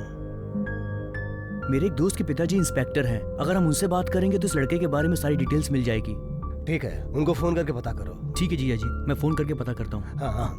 मेरे एक दोस्त के पिताजी इंस्पेक्टर हैं। अगर हम उनसे बात करेंगे तो इस लड़के के बारे में सारी डिटेल्स मिल जाएगी। ठीक है, उनको फोन करके पता करो। ठीक है जीजा जी, मैं फोन करके पता करता हूँ। हाँ हाँ।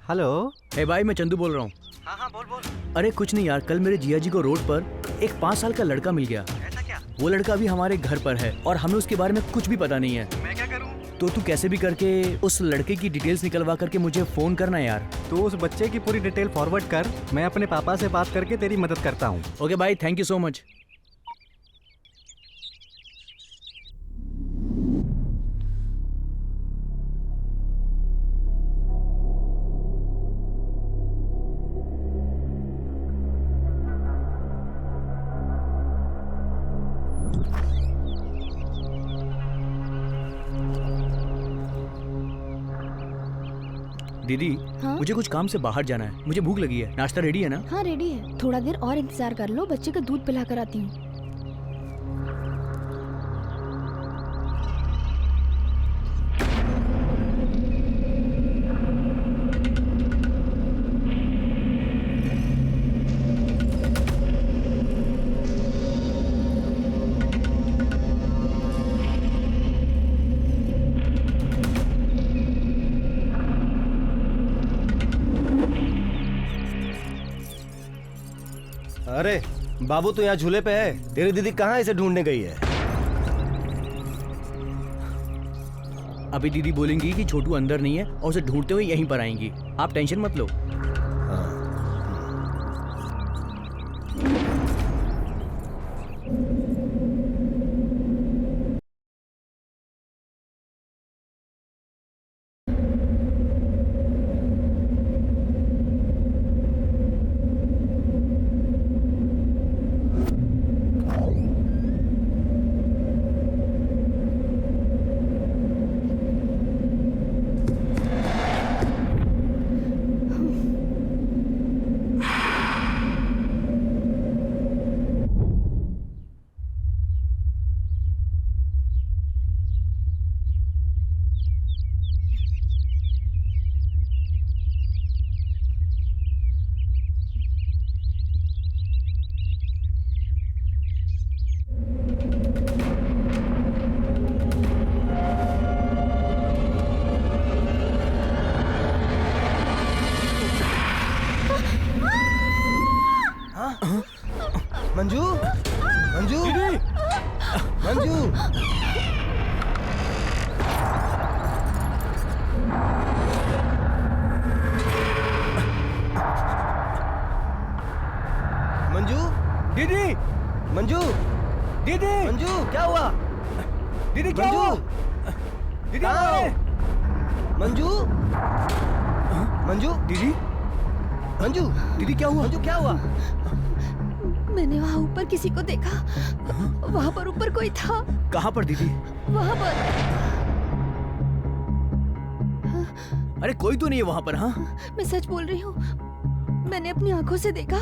हेलो। हे भाई, मैं चंदू बोल रहा हूँ। हाँ हाँ, बोल बोल। अरे कुछ नहीं यार, कल मेरे जिया जी को रोड पर एक 5 साल का लड़का मिल गया। ऐसा क्या? वो लड़का अभी हमारे घर पर है और हमें उसके बारे में कुछ भी पता नहीं है। मैं क्या करूँ? तो तू कैसे भी करके उस लड़के की डिटेल्स निकलवा करके मुझे फोन करना यार। तू उस बच्चे की पूरी डिटेल फॉरवर्ड कर, मैं अपने पापा से बात करके तेरी मदद करता हूँ। ओके भाई, थैंक यू सो मच। दीदी, हाँ? मुझे कुछ काम से बाहर जाना है। मुझे भूख लगी है। नाश्ता रेडी है ना? हाँ रेडी है। थोड़ा देर और इंतजार कर लो, बच्चे का दूध पिला कर आती हूँ। अरे बाबू तो यहाँ झूले पे है। तेरी दीदी कहाँ इसे ढूंढने गई है? अभी दीदी बोलेंगी कि छोटू अंदर नहीं है और उसे ढूंढते हुए यहीं पर आएंगी। आप टेंशन मत लो। क्या हुआ? दीदी क्या मंजू! हुआ? दीदी कहाँ कहाँ हो? है? मंजू, मंजू, दीदी मंजू, दीदी क्या हुआ? मंजू क्या हुआ? मैंने वहाँ ऊपर किसी को देखा। वहाँ पर ऊपर कोई था। कहाँ पर दीदी? वहाँ पर। अरे कोई तो नहीं है वहाँ पर। हाँ मैं सच बोल रही हूँ, मैंने अपनी आंखों से देखा।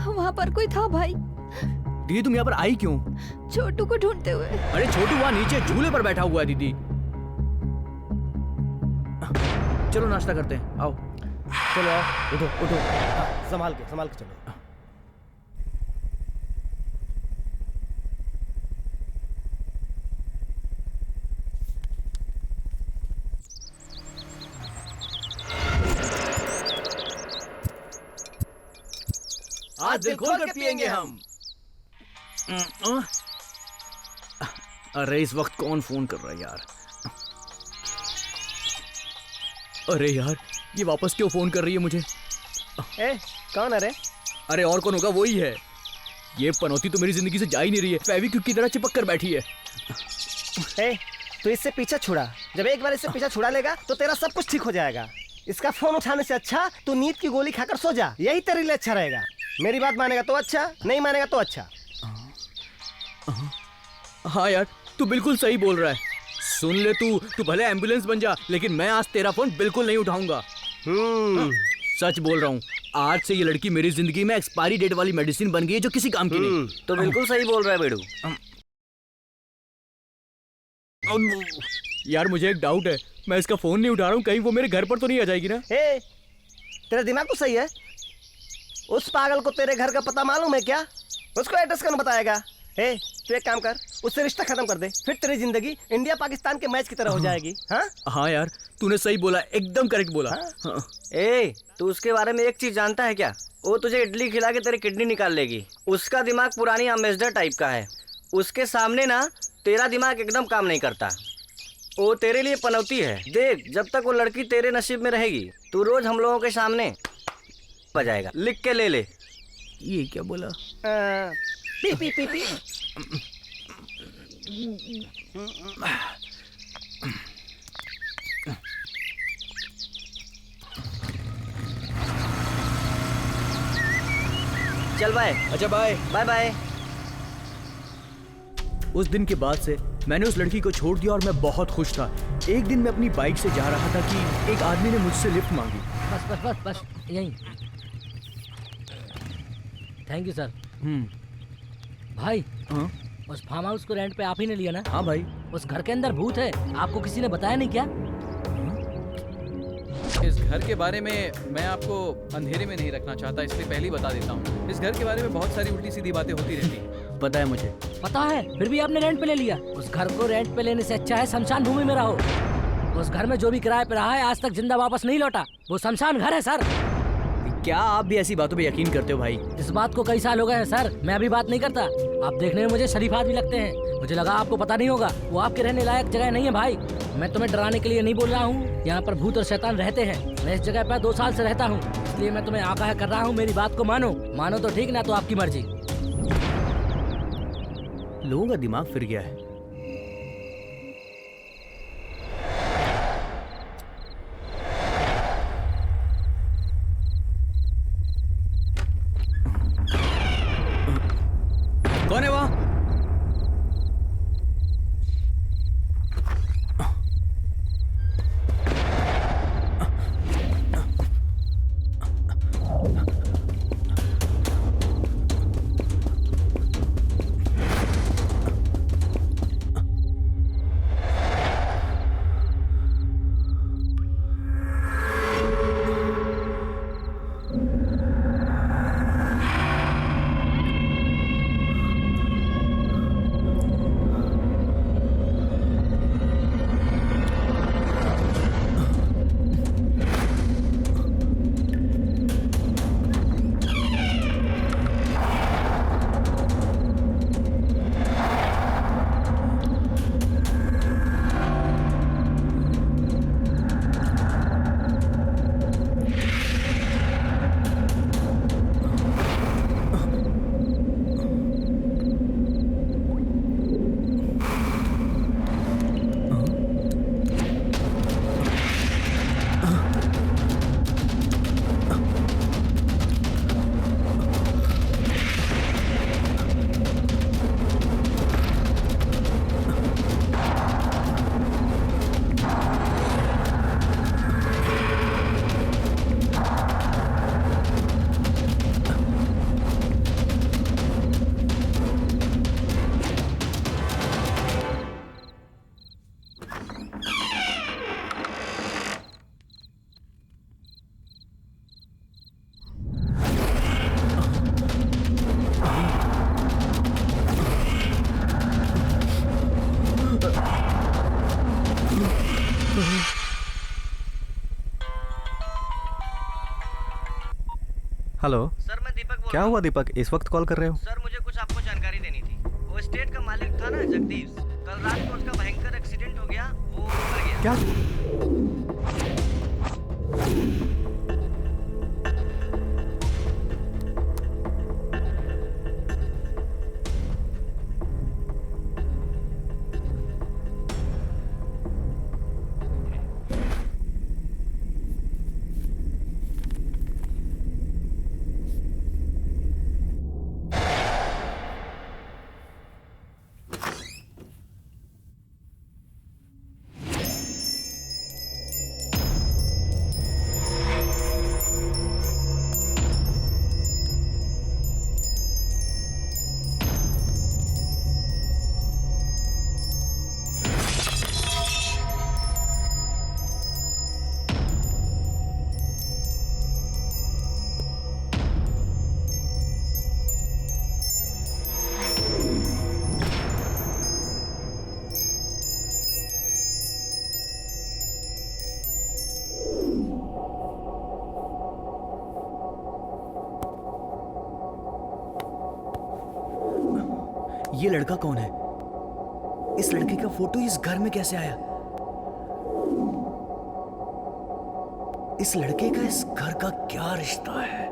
वहाँ पर कोई था भाई। दीदी तुम यहाँ पर आई क्यों? छोटू को ढूंढते हुए। अरे छोटू वहाँ नीचे झूले पर बैठा हुआ है दीदी। चलो नाश्ता करते हैं, आओ। चलो आओ, उठो उठो, संभाल के चलो। आज दिल खोल कर पिएंगे हम। अरे इस वक्त कौन फोन कर रहा है यार? अरे यार ये वापस क्यों फोन कर रही है मुझे? ए, कौन है रे? अरे और कौन होगा, वही है। ये पनौती तो मेरी जिंदगी से जा ही नहीं रही है, फेविक्विक की तरह चिपक कर बैठी है। ए, तू इससे पीछा छुड़ा। जब एक बार इससे पीछा छुड़ा लेगा तो तेरा सब कुछ ठीक हो जाएगा। इसका फोन उठाने से अच्छा तू नींद की गोली खाकर सो जा, यही तेरे लिए अच्छा रहेगा। मेरी बात मानेगा तो अच्छा, नहीं मानेगा तो अच्छा। हाँ यार तू बिल्कुल सही बोल रहा है। सुन ले तू भले एम्बुलेंस बन जा, लेकिन मैं आज तेरा फोन बिल्कुल नहीं उठाऊंगा। सच बोल रहा हूँ, आज से ये लड़की मेरी जिंदगी में एक्सपायरी डेट वाली मेडिसिन बन गई है जो किसी काम की नहीं। तो बिल्कुल सही बोल रहा है बेड़ू। यार मुझे एक डाउट है, मैं इसका फोन नहीं उठा रहा हूँ, कहीं वो मेरे घर पर तो नहीं आ जाएगी ना? ए, तेरा दिमाग तो सही है। उस पागल को तेरे घर का पता मालूम है क्या? उसको एड्रेस कौन बताएगा? ए, तू एक काम कर, उससे रिश्ता खत्म कर दे, फिर तेरी जिंदगी इंडिया पाकिस्तान के मैच की तरह हो जाएगी। हाँ हाँ यार तूने सही बोला, एकदम करेक्ट बोला। हाँ? ए, तू उसके बारे में एक चीज जानता है क्या? वो तुझे इडली खिला के तेरी किडनी निकाल लेगी। उसका दिमाग पुरानी अम्बेसडर टाइप का है। उसके सामने ना तेरा दिमाग एकदम काम नहीं करता। वो तेरे लिए पनौती है। देख, जब तक वो लड़की तेरे नसीब में रहेगी तू रोज हम लोगों के सामने बजाएगा। लिख के ले ले। ये क्या बोला? P P P P. चल बाय। अच्छा बाय। Bye bye. उस दिन के बाद से मैंने उस लड़की को छोड़ दिया और मैं बहुत खुश था। एक दिन मैं अपनी बाइक से जा रहा था कि एक आदमी ने मुझसे लिफ्ट मांगी। बस बस बस बस यहीं। Thank you sir. भाई हाँ उस फार्म हाउस को रेंट पे आप ही ने लिया ना? हाँ भाई। उस घर के अंदर भूत है, आपको किसी ने बताया नहीं क्या? इस घर के बारे में मैं आपको अंधेरे में नहीं रखना चाहता, इसलिए पहले ही बता देता हूँ। इस घर के बारे में बहुत सारी उल्टी सीधी बातें होती रहती हैं। पता है मुझे। पता है, फिर भी आपने रेंट पे ले लिया। उस घर को रेंट पे लेने से अच्छा है शमशान भूमि में रहो। उस घर में जो भी किराए पे रहा है आज तक जिंदा वापस नहीं लौटा। वो शमशान घर है सर। क्या आप भी ऐसी बातों पे यकीन करते हो भाई? इस बात को कई साल हो गए हैं सर, मैं अभी बात नहीं करता। आप देखने में मुझे शरीफ आदमी लगते हैं, मुझे लगा आपको पता नहीं होगा। वो आपके रहने लायक जगह नहीं है भाई। मैं तुम्हें डराने के लिए नहीं बोल रहा हूँ, यहाँ पर भूत और शैतान रहते हैं। मैं इस जगह पर 2 साल से रहता हूँ, इसलिए मैं तुम्हें आगाह कर रहा हूँ, मेरी बात को मानो। मानो तो ठीक, ना तो आपकी मर्जी। लोगों का दिमाग फिर गया है। कौन है वहाँ? हेलो सर मैं दीपक बोल क्या रहा हूँ। हुआ दीपक, इस वक्त कॉल कर रहे हो? सर मुझे कुछ आपको जानकारी देनी थी। वो स्टेट का मालिक था ना जगदीश, कल रात को उसका भयंकर एक्सीडेंट हो गया, वो मर गया। क्या? ये लड़का कौन है? इस लड़के का फोटो इस घर में कैसे आया? इस लड़के का इस घर का क्या रिश्ता है?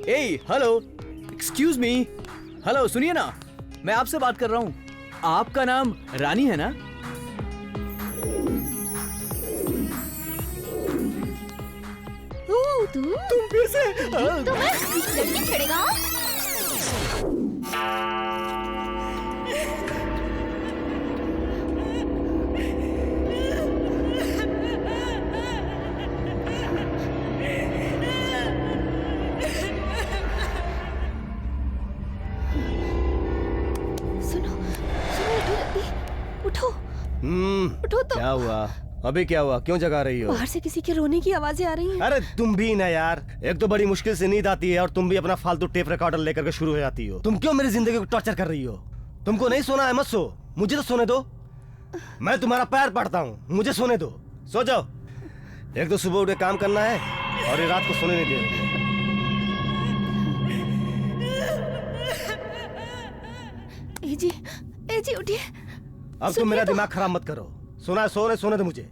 ए, हेलो, एक्सक्यूज मी, हेलो, सुनिए ना, मैं आपसे बात कर रहा हूँ। आपका नाम रानी है ना? तुम फिर से तुम्हें लड़की छेड़ेगा? उठो। उठो तो। क्या हुआ? अभी क्या हुआ? क्यों जगा रही हो? बाहर से किसी के रोने की आवाजें आ रही हैं। अरे तुम भी ना यार, एक तो बड़ी मुश्किल से नींद आती है और तुम भी अपना फालतू टेप रिकॉर्डर लेकर के शुरू हो जाती हो। तुम क्यों मेरी जिंदगी को टॉर्चर कर रही हो? तुमको नहीं सोना है मत सो, मुझे तो सोने दो। मैं तुम्हारा पैर पड़ता हूँ, मुझे सोने दो। सो जाओ। एक तो सुबह उठ के काम करना है और ये रात को सोने नहीं दे रही। ए जी उठिए। अब तुम मेरा दिमाग खराब मत करो। सोना सोने दो मुझे।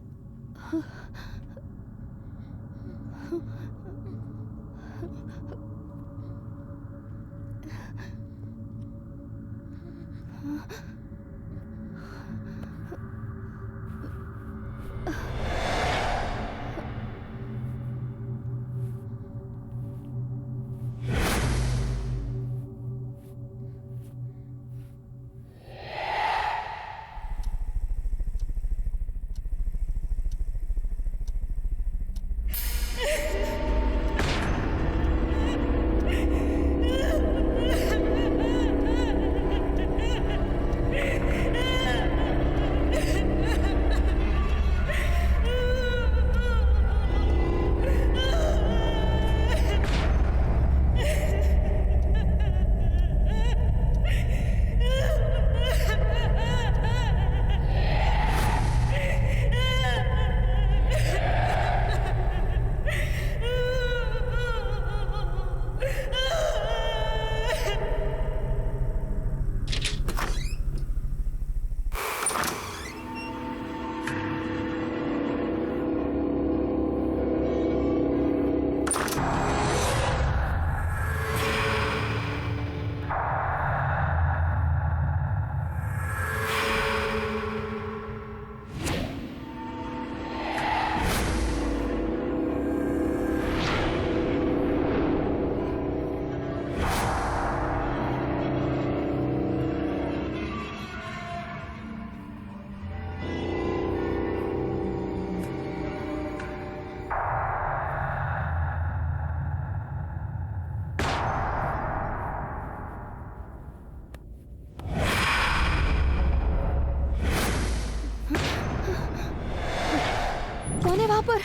कौन है वहां पर?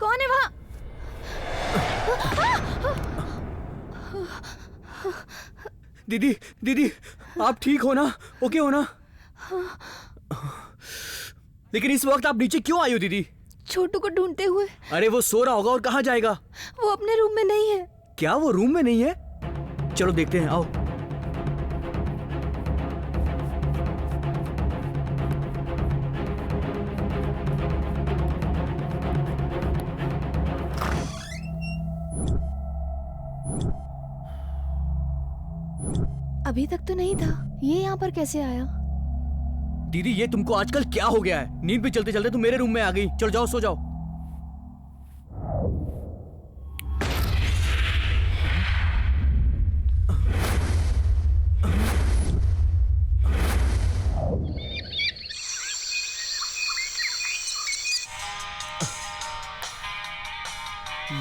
कौन है वहां? दीदी दीदी आप ठीक हो ना? ओके हो ना? लेकिन इस वक्त आप नीचे क्यों आई हो दीदी? छोटू को ढूंढते हुए। अरे वो सो रहा होगा और कहाँ जाएगा? वो अपने रूम में नहीं है। क्या वो रूम में नहीं है? चलो देखते हैं, आओ। अभी तक तो नहीं था, ये यहाँ पर कैसे आया? दीदी ये तुमको आजकल क्या हो गया है? नींद पे चलते चलते तुम मेरे रूम में आ गई। चलो जाओ, सो जाओ।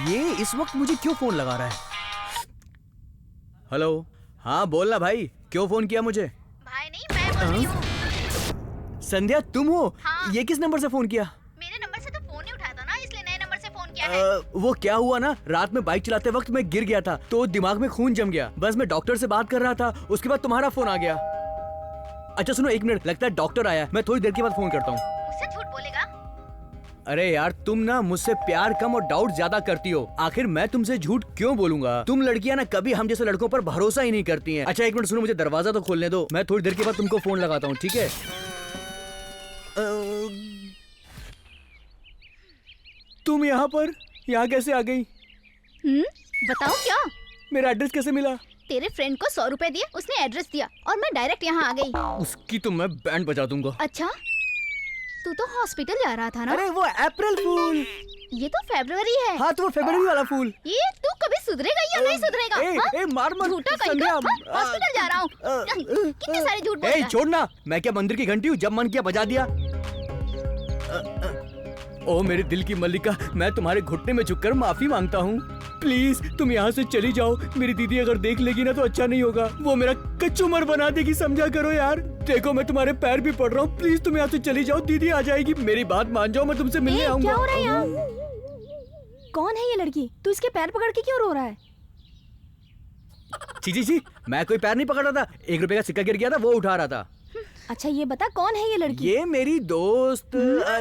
ये इस वक्त मुझे क्यों फोन लगा रहा है? हेलो, हाँ बोलना भाई, क्यों फोन किया मुझे? भाई नहीं, मैं बोल रही हूँ। संध्या तुम हो? हाँ। ये किस नंबर से फोन किया? मेरे नंबर से तो फोन नहीं उठाता ना, इसलिए नए नंबर से फोन किया है। वो क्या हुआ ना, रात में बाइक चलाते वक्त मैं गिर गया था तो दिमाग में खून जम गया। बस मैं डॉक्टर से बात कर रहा था, उसके बाद तुम्हारा फोन आ गया। अच्छा सुनो, एक मिनट, लगता है डॉक्टर आया, मैं थोड़ी देर के बाद फोन करता हूँ। मुझसे झूठ बोलेगा? अरे यार तुम ना मुझसे प्यार कम और डाउट ज्यादा करती हो। आखिर मैं तुमसे झूठ क्यों बोलूंगा? तुम लड़कियां ना कभी हम जैसे लड़कों पर भरोसा ही नहीं करती हैं। अच्छा एक मिनट सुनो, मुझे दरवाजा तो खोलने दो, मैं थोड़ी देर के बाद तुमको फोन लगाता हूँ, ठीक है? तुम यहाँ पर यहाँ कैसे आ गई? बताओ क्या? मेरा एड्रेस कैसे मिला? तेरे फ्रेंड को 100 रुपए दिए, उसने एड्रेस दिया और मैं डायरेक्ट यहाँ आ गई। उसकी तो मैं बैंड बजा दूंगा। अच्छा, तू तो हॉस्पिटल जा रहा था ना? अरे वो अप्रैल फूल। ये तो फरवरी है। हाँ तो वो फरवरी वाला फूल। ये तू कभी सुधरेगा या नहीं सुधरेगा? ए, मार मत झूठा कहीं का, हॉस्पिटल जा रहा हूँ। कितने सारे झूठ बोलता है। छोड़ना, मैं क्या मंदिर की घंटी हूँ, जब मन किया बजा दिया। ओ मेरे दिल की मल्लिका, मैं तुम्हारे घुटने में झुककर माफी मांगता हूँ। प्लीज तुम यहाँ से चली जाओ, मेरी दीदी अगर देख लेगी ना तो अच्छा नहीं होगा, वो मेरा कचूमर बना देगी, समझा करो यार। देखो मैं तुम्हारे पैर भी पड़ रहा हूँ, प्लीज तुम यहाँ से चली जाओ, दीदी आ जाएगी, मेरी बात मान जाओ, मैं तुमसे मिलने आऊंगा। क्या हो रहा है यहाँ? कौन है ये लड़की? तू इसके पैर पकड़ के क्यों रो रहा है? जी, मैं कोई पैर नहीं पकड़ रहा था, 1 रुपए का सिक्का गिर गया था, वो उठा रहा था। अच्छा ये बता, कौन है ये लड़की? ये मेरी दोस्त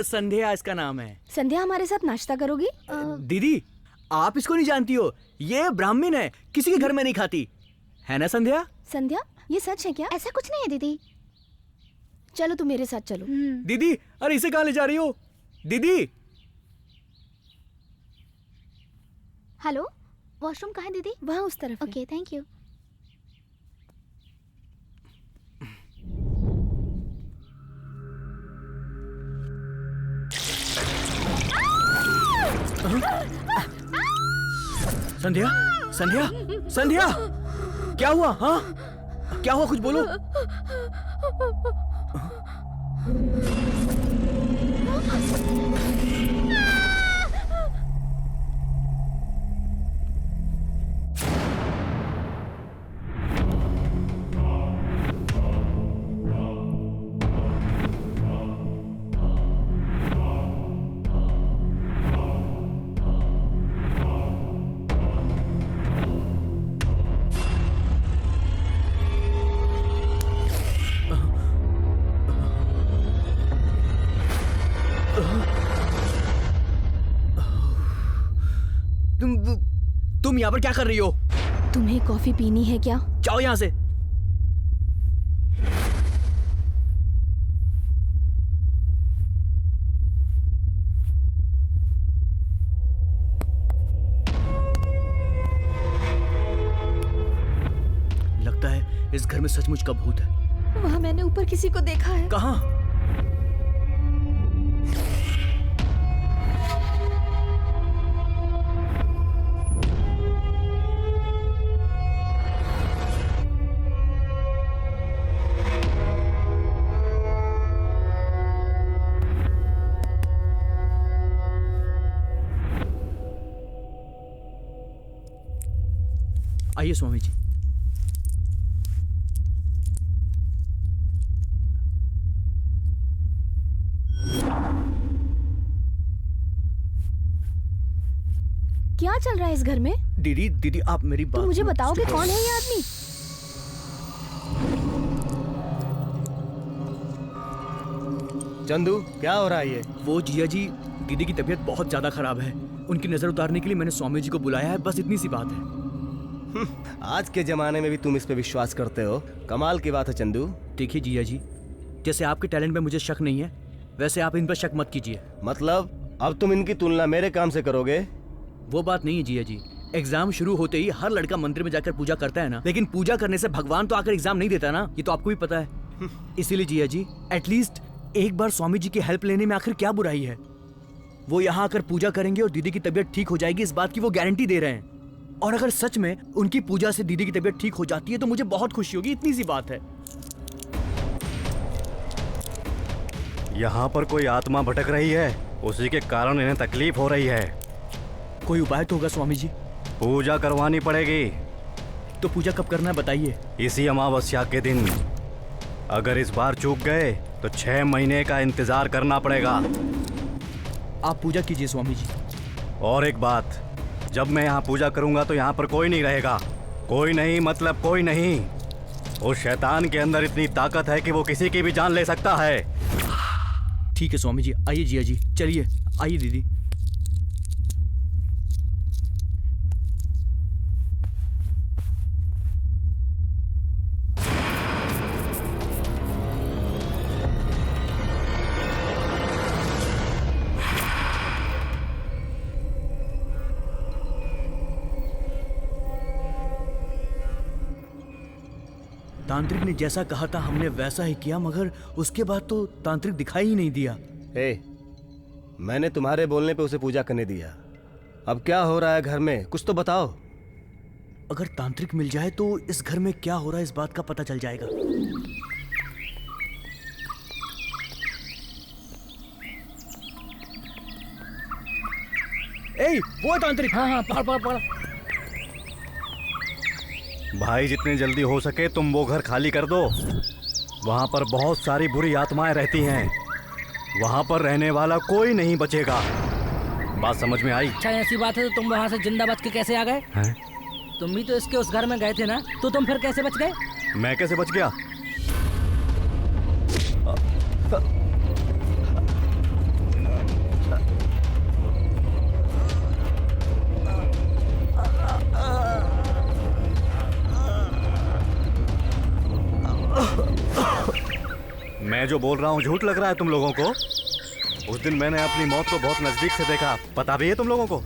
संध्या, इसका नाम है। संध्या हमारे साथ नाश्ता करोगी? दीदी आप इसको नहीं जानती हो, ये ब्राह्मण है, किसी के घर में नहीं खाती, है ना संध्या? संध्या ये सच है क्या? ऐसा कुछ नहीं है दीदी। चलो तुम मेरे साथ चलो। दीदी अरे इसे कहाँ ले जा रही हो? दीदी हेलो, वॉशरूम कहाँ है दीदी? वहाँ उस तरफ। Okay thank you. Sandhya, Sandhya, Sandhya, क्या हुआ? हाँ क्या हुआ, कुछ बोलो। तुम यहाँ पर क्या कर रही हो? तुम्हें कॉफी पीनी है क्या? जाओ यहाँ से। लगता है इस घर में सचमुच का भूत है। वहाँ मैंने ऊपर किसी को देखा है। कहाँ? आइए स्वामी जी। क्या चल रहा है इस घर में? दीदी आप मेरी बात तुम मुझे बताओगे कौन है ये आदमी? चंदू क्या हो रहा है ये? वो जिया जी, दीदी की तबीयत बहुत ज्यादा खराब है। उनकी नजर उतारने के लिए मैंने स्वामी जी को बुलाया है, बस इतनी सी बात है। आज के जमाने में भी तुम इस पे विश्वास करते हो, कमाल की बात है चंदू। देखिए जिया जी, जैसे आपके टैलेंट में मुझे शक नहीं है, वैसे आप इन पर शक मत कीजिए। मतलब अब तुम इनकी तुलना मेरे काम से करोगे? वो बात नहीं है जिया जी। एग्जाम शुरू होते ही हर लड़का मंदिर में जाकर पूजा करता है ना, लेकिन पूजा करने से भगवान तो आकर एग्जाम नहीं देता ना, ये तो आपको भी पता है। इसीलिए जिया जी, एटलीस्ट एक बार स्वामी जी की हेल्प लेने में आखिर क्या बुराई है। वो यहाँ आकर पूजा करेंगे और दीदी की तबीयत ठीक हो जाएगी, इस बात की वो गारंटी दे रहे हैं। और अगर सच में उनकी पूजा से दीदी की तबीयत ठीक हो जाती है तो मुझे बहुत खुशी होगी, इतनी सी बात है। यहाँ पर कोई आत्मा भटक रही है, उसी के कारण इन्हें तकलीफ हो रही है। कोई उपाय तो होगा स्वामी जी। पूजा करवानी पड़ेगी। तो पूजा कब करना है बताइए? इसी अमावस्या के दिन। अगर इस बार चूक गए तो 6 महीने का इंतजार करना पड़ेगा। आप पूजा कीजिए स्वामी जी। और एक बात, जब मैं यहाँ पूजा करूँगा तो यहाँ पर कोई नहीं रहेगा। कोई नहीं मतलब कोई नहीं। उस शैतान के अंदर इतनी ताकत है कि वो किसी की भी जान ले सकता है। ठीक है स्वामी जी। आइए जिया जी, चलिए आइए दीदी। तांत्रिक ने जैसा कहा था हमने वैसा ही किया, मगर उसके बाद तो तांत्रिक दिखाई ही नहीं दिया। मैंने तुम्हारे बोलने पे उसे पूजा करने दिया। अब क्या हो रहा है घर में, कुछ तो बताओ। अगर तांत्रिक मिल जाए तो इस घर में क्या हो रहा है इस बात का पता चल जाएगा। वो है तांत्रिक। हाँ पकड़ पकड़ पकड़। भाई जितने जल्दी हो सके तुम वो घर खाली कर दो। वहाँ पर बहुत सारी बुरी आत्माएं रहती हैं। वहाँ पर रहने वाला कोई नहीं बचेगा। बात समझ में आई? अच्छा ऐसी बात है तो तुम वहाँ से जिंदा बच के कैसे आ गए? तुम भी तो इसके उस घर में गए थे ना, तो तुम फिर कैसे बच गए? मैं कैसे बच गया? मैं जो बोल रहा हूँ झूठ लग रहा है तुम लोगों को? उस दिन मैंने अपनी मौत को बहुत नजदीक से देखा, पता भी है तुम लोगों को?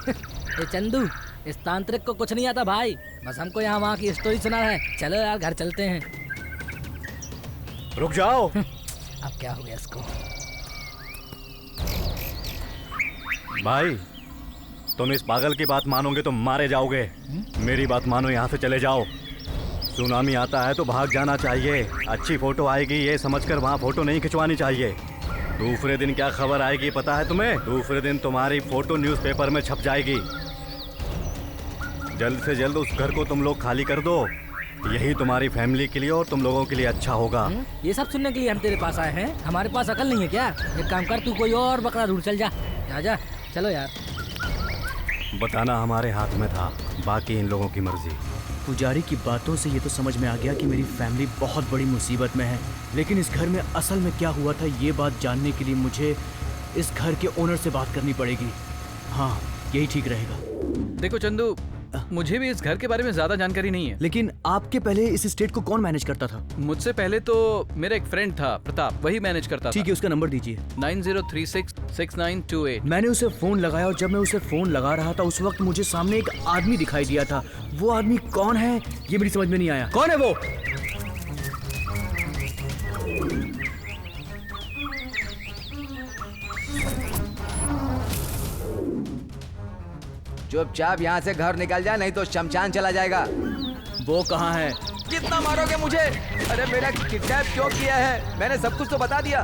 ये चंदू, इस तांत्रिक को कुछ नहीं आता भाई, बस हमको यहाँ वहाँ की स्टोरी सुना है। चलो यार घर चलते हैं। रुक जाओ। अब क्या हो गया इसको? भाई तुम इस पागल की बात मानोगे तो मारे जाओगे। मेरी बात मानो, यहाँ से चले जाओ। सुनामी आता है तो भाग जाना चाहिए। अच्छी फोटो आएगी ये समझकर वहाँ फोटो नहीं खिंचवानी चाहिए। दूसरे दिन क्या खबर आएगी पता है तुम्हें? दूसरे दिन तुम्हारी फोटो न्यूज़पेपर में छप जाएगी। जल्द से जल्द उस घर को तुम लोग खाली कर दो। यही तुम्हारी फैमिली के लिए और तुम लोगों के लिए अच्छा होगा। ये सब सुनने के लिए हम तेरे पास आए हैं? हमारे पास अकल नहीं है क्या? एक काम कर, तू कोई और बकरा ढूंढ चल जा। जा चलो यार। बताना हमारे हाथ में था, बाकी इन लोगों की मर्जी। पुजारी की बातों से ये तो समझ में आ गया कि मेरी फैमिली बहुत बड़ी मुसीबत में है, लेकिन इस घर में असल में क्या हुआ था ये बात जानने के लिए मुझे इस घर के ओनर से बात करनी पड़ेगी। हाँ यही ठीक रहेगा। देखो चंदू, मुझे भी इस घर के बारे में ज्यादा जानकारी नहीं है। लेकिन आपके पहले इस स्टेट को कौन मैनेज करता था? मुझसे पहले तो मेरा एक फ्रेंड था प्रताप, वही मैनेज करता था। ठीक है, उसका नंबर दीजिए। 90366928। मैंने उसे फोन लगाया और जब मैं उसे फोन लगा रहा था उस वक्त मुझे सामने एक आदमी दिखाई दिया था। वो आदमी कौन है ये मेरी समझ में नहीं आया। कौन है वो? चुपचाप यहाँ से घर निकल जा, नहीं तो शमशान चला जाएगा। वो कहाँ है? कितना मारोगे मुझे? अरे मेरा किडनैप क्यों किया है? मैंने सब कुछ तो बता दिया।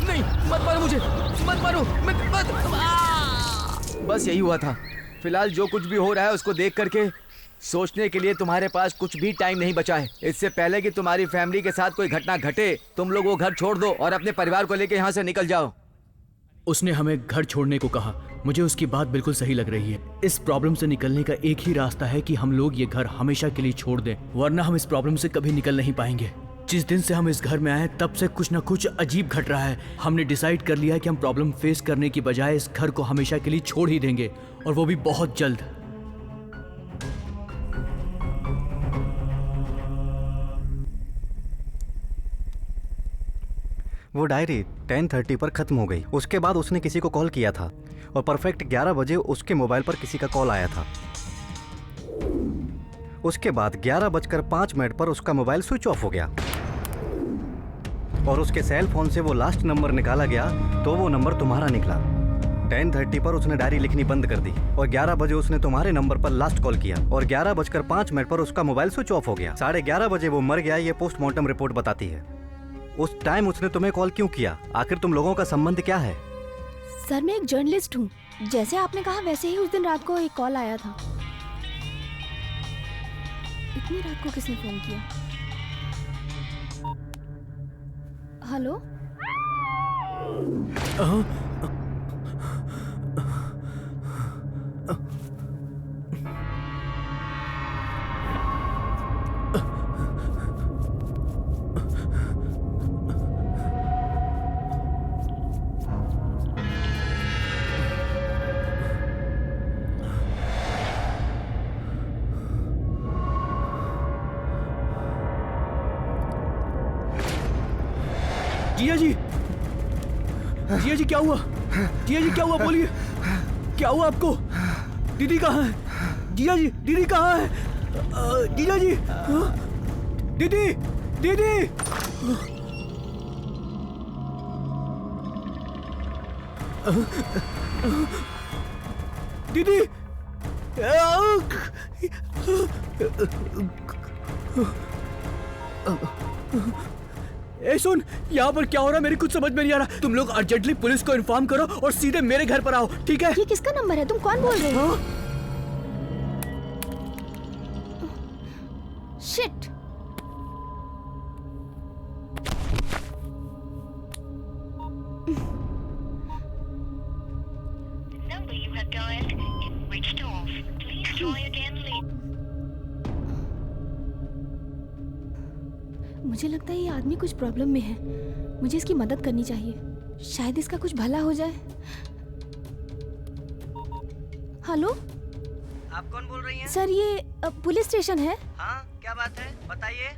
नहीं, मत मारो मुझे, मत मारो, बस यही हुआ था। फिलहाल जो कुछ भी हो रहा है उसको देख करके सोचने के लिए तुम्हारे पास कुछ भी टाइम नहीं बचा है। इससे पहले कि तुम्हारी फैमिली के साथ कोई घटना घटे, तुम लोग वो घर छोड़ दो और अपने परिवार को लेकर यहाँ से निकल जाओ। उसने हमें घर छोड़ने को कहा। मुझे उसकी बात बिल्कुल सही लग रही है। इस प्रॉब्लम से निकलने का एक ही रास्ता है कि हम लोग ये घर हमेशा के लिए छोड़ दें, वरना हम इस प्रॉब्लम से कभी निकल नहीं पाएंगे। जिस दिन से हम इस घर में आए तब से कुछ ना कुछ अजीब घट रहा है। हमने डिसाइड कर लिया है कि हम प्रॉब्लम फेस करने की बजाय इस घर को हमेशा के लिए छोड़ ही देंगे, और वो भी बहुत जल्द। वो डायरी 10:30 पर ख़त्म हो गई। उसके बाद उसने किसी को कॉल किया था और परफेक्ट 11 बजे उसके मोबाइल पर किसी का कॉल आया था। उसके बाद 11:05 पर उसका मोबाइल स्विच ऑफ हो गया और उसके सेल फोन से वो लास्ट नंबर निकाला गया तो वो नंबर तुम्हारा निकला। 10:30 पर उसने डायरी लिखनी बंद कर दी और 11 बजे उसने तुम्हारे नंबर पर लास्ट कॉल किया और 11:05 पर उसका मोबाइल स्विच ऑफ हो गया। 11:30 बजे वो मर गया, ये पोस्टमार्टम रिपोर्ट बताती है। उस टाइम उसने तुम्हें कॉल क्यों किया? आखिर तुम लोगों का संबंध क्या है? सर मैं एक जर्नलिस्ट हूँ, जैसे आपने कहा वैसे ही उस दिन रात को एक कॉल आया था। इतनी रात को किसने फोन किया? हेलो? जिया जी, जिया जी क्या हुआ? जिया जी क्या हुआ, बोलिए क्या हुआ आपको? दीदी कहाँ है? जिया जी, दीदी कहाँ है? जिया जी, दीदी, दीदी। दीदी, ए सुन, यहाँ पर क्या हो रहा है मेरी कुछ समझ में नहीं आ रहा। तुम लोग अर्जेंटली पुलिस को इन्फॉर्म करो और सीधे मेरे घर पर आओ, ठीक है? ये किसका नंबर है? तुम कौन बोल रहे हो? शिट। मुझे लगता है ये आदमी कुछ प्रॉब्लम में है। मुझे इसकी मदद करनी चाहिए, शायद इसका कुछ भला हो जाए। हेलो, आप कौन बोल रही हैं? सर ये पुलिस स्टेशन है। हाँ, क्या बात है, बताइए।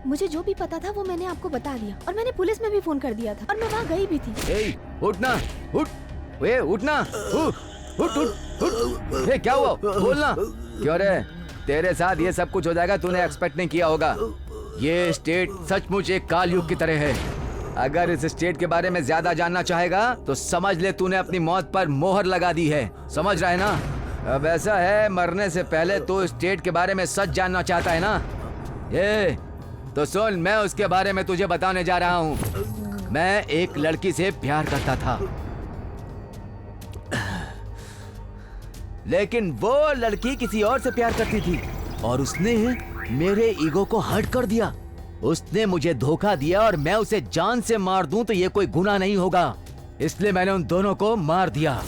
मुझे जो भी पता था वो मैंने आपको बता दिया और मैंने पुलिस में भी फोन कर दिया था और मैं वहाँ गई भी थी। ए, उठना, उठ, ए, उठना, उठ, उठ, उठ, ए, क्या हुआ? बोलना। क्यों रे, तेरे साथ ये सब कुछ हो जाएगा तूने एक्सपेक्ट नहीं किया होगा। ये स्टेट सचमुच एक काल युग की तरह है। अगर इस स्टेट के बारे में ज्यादा जानना चाहेगा तो समझ ले तूने अपनी मौत पर मोहर लगा दी है। समझ रहा है ना? अब ऐसा है, मरने से पहले तो स्टेट के बारे में सच जानना चाहता है ना? ये तो सुन, मैं उसके बारे में तुझे बताने जा रहा हूँ। मैं एक लड़की से प्यार करता था, लेकिन वो लड़की किसी और से प्यार करती थी और उसने मेरे ईगो को हर्ट कर दिया। उसने मुझे धोखा दिया और मैं उसे जान से मार दूं तो ये कोई गुनाह नहीं होगा, इसलिए मैंने उन दोनों को मार दिया।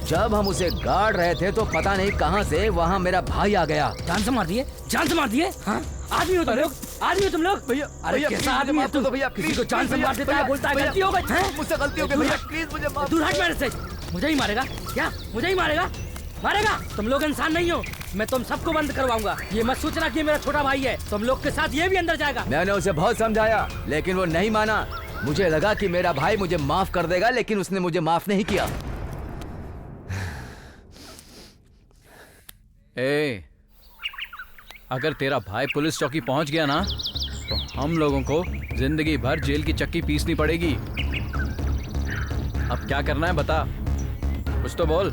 जब हम उसे गाड़ रहे थे तो पता नहीं कहां से वहां मेरा भाई आ गया। जान से मार दिए? जान से मार दिए? हाँ? आदमी हो तुम लोग? आदमी हो तुम लोग? भैया, अरे कैसा आदमी है तू? भैया किसी को जान से मार देता है, बोलता है गलती हो गई। मुझसे गलती हो गई भैया, प्लीज मुझे माफ। दूर हट मेरे से। मुझे ही मारेगा क्या? मुझे ही मारेगा? मारेगा? तुम लोग इंसान नहीं हो। मैं तुम सबको बंद करवाऊंगा। ये मत सोचना कि मेरा छोटा भाई है। तुम लोग के साथ ये भी अंदर जाएगा। मैंने उसे बहुत समझाया लेकिन वो नहीं माना। मुझे लगा कि मेरा भाई मुझे माफ कर देगा, लेकिन उसने मुझे माफ नहीं किया। ए, अगर तेरा भाई पुलिस चौकी पहुंच गया ना तो हम लोगों को जिंदगी भर जेल की चक्की पीसनी पड़ेगी। अब क्या करना है बता, कुछ तो बोल।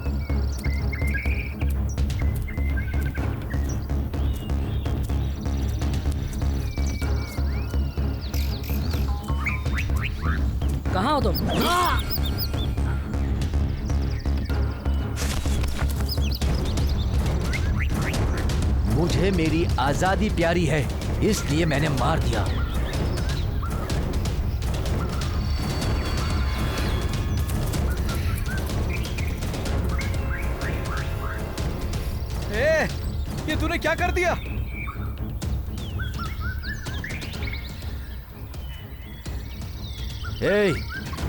कहाँ हो तुम? मुझे मेरी आजादी प्यारी है, इसलिए मैंने मार दिया। ये तूने क्या कर दिया?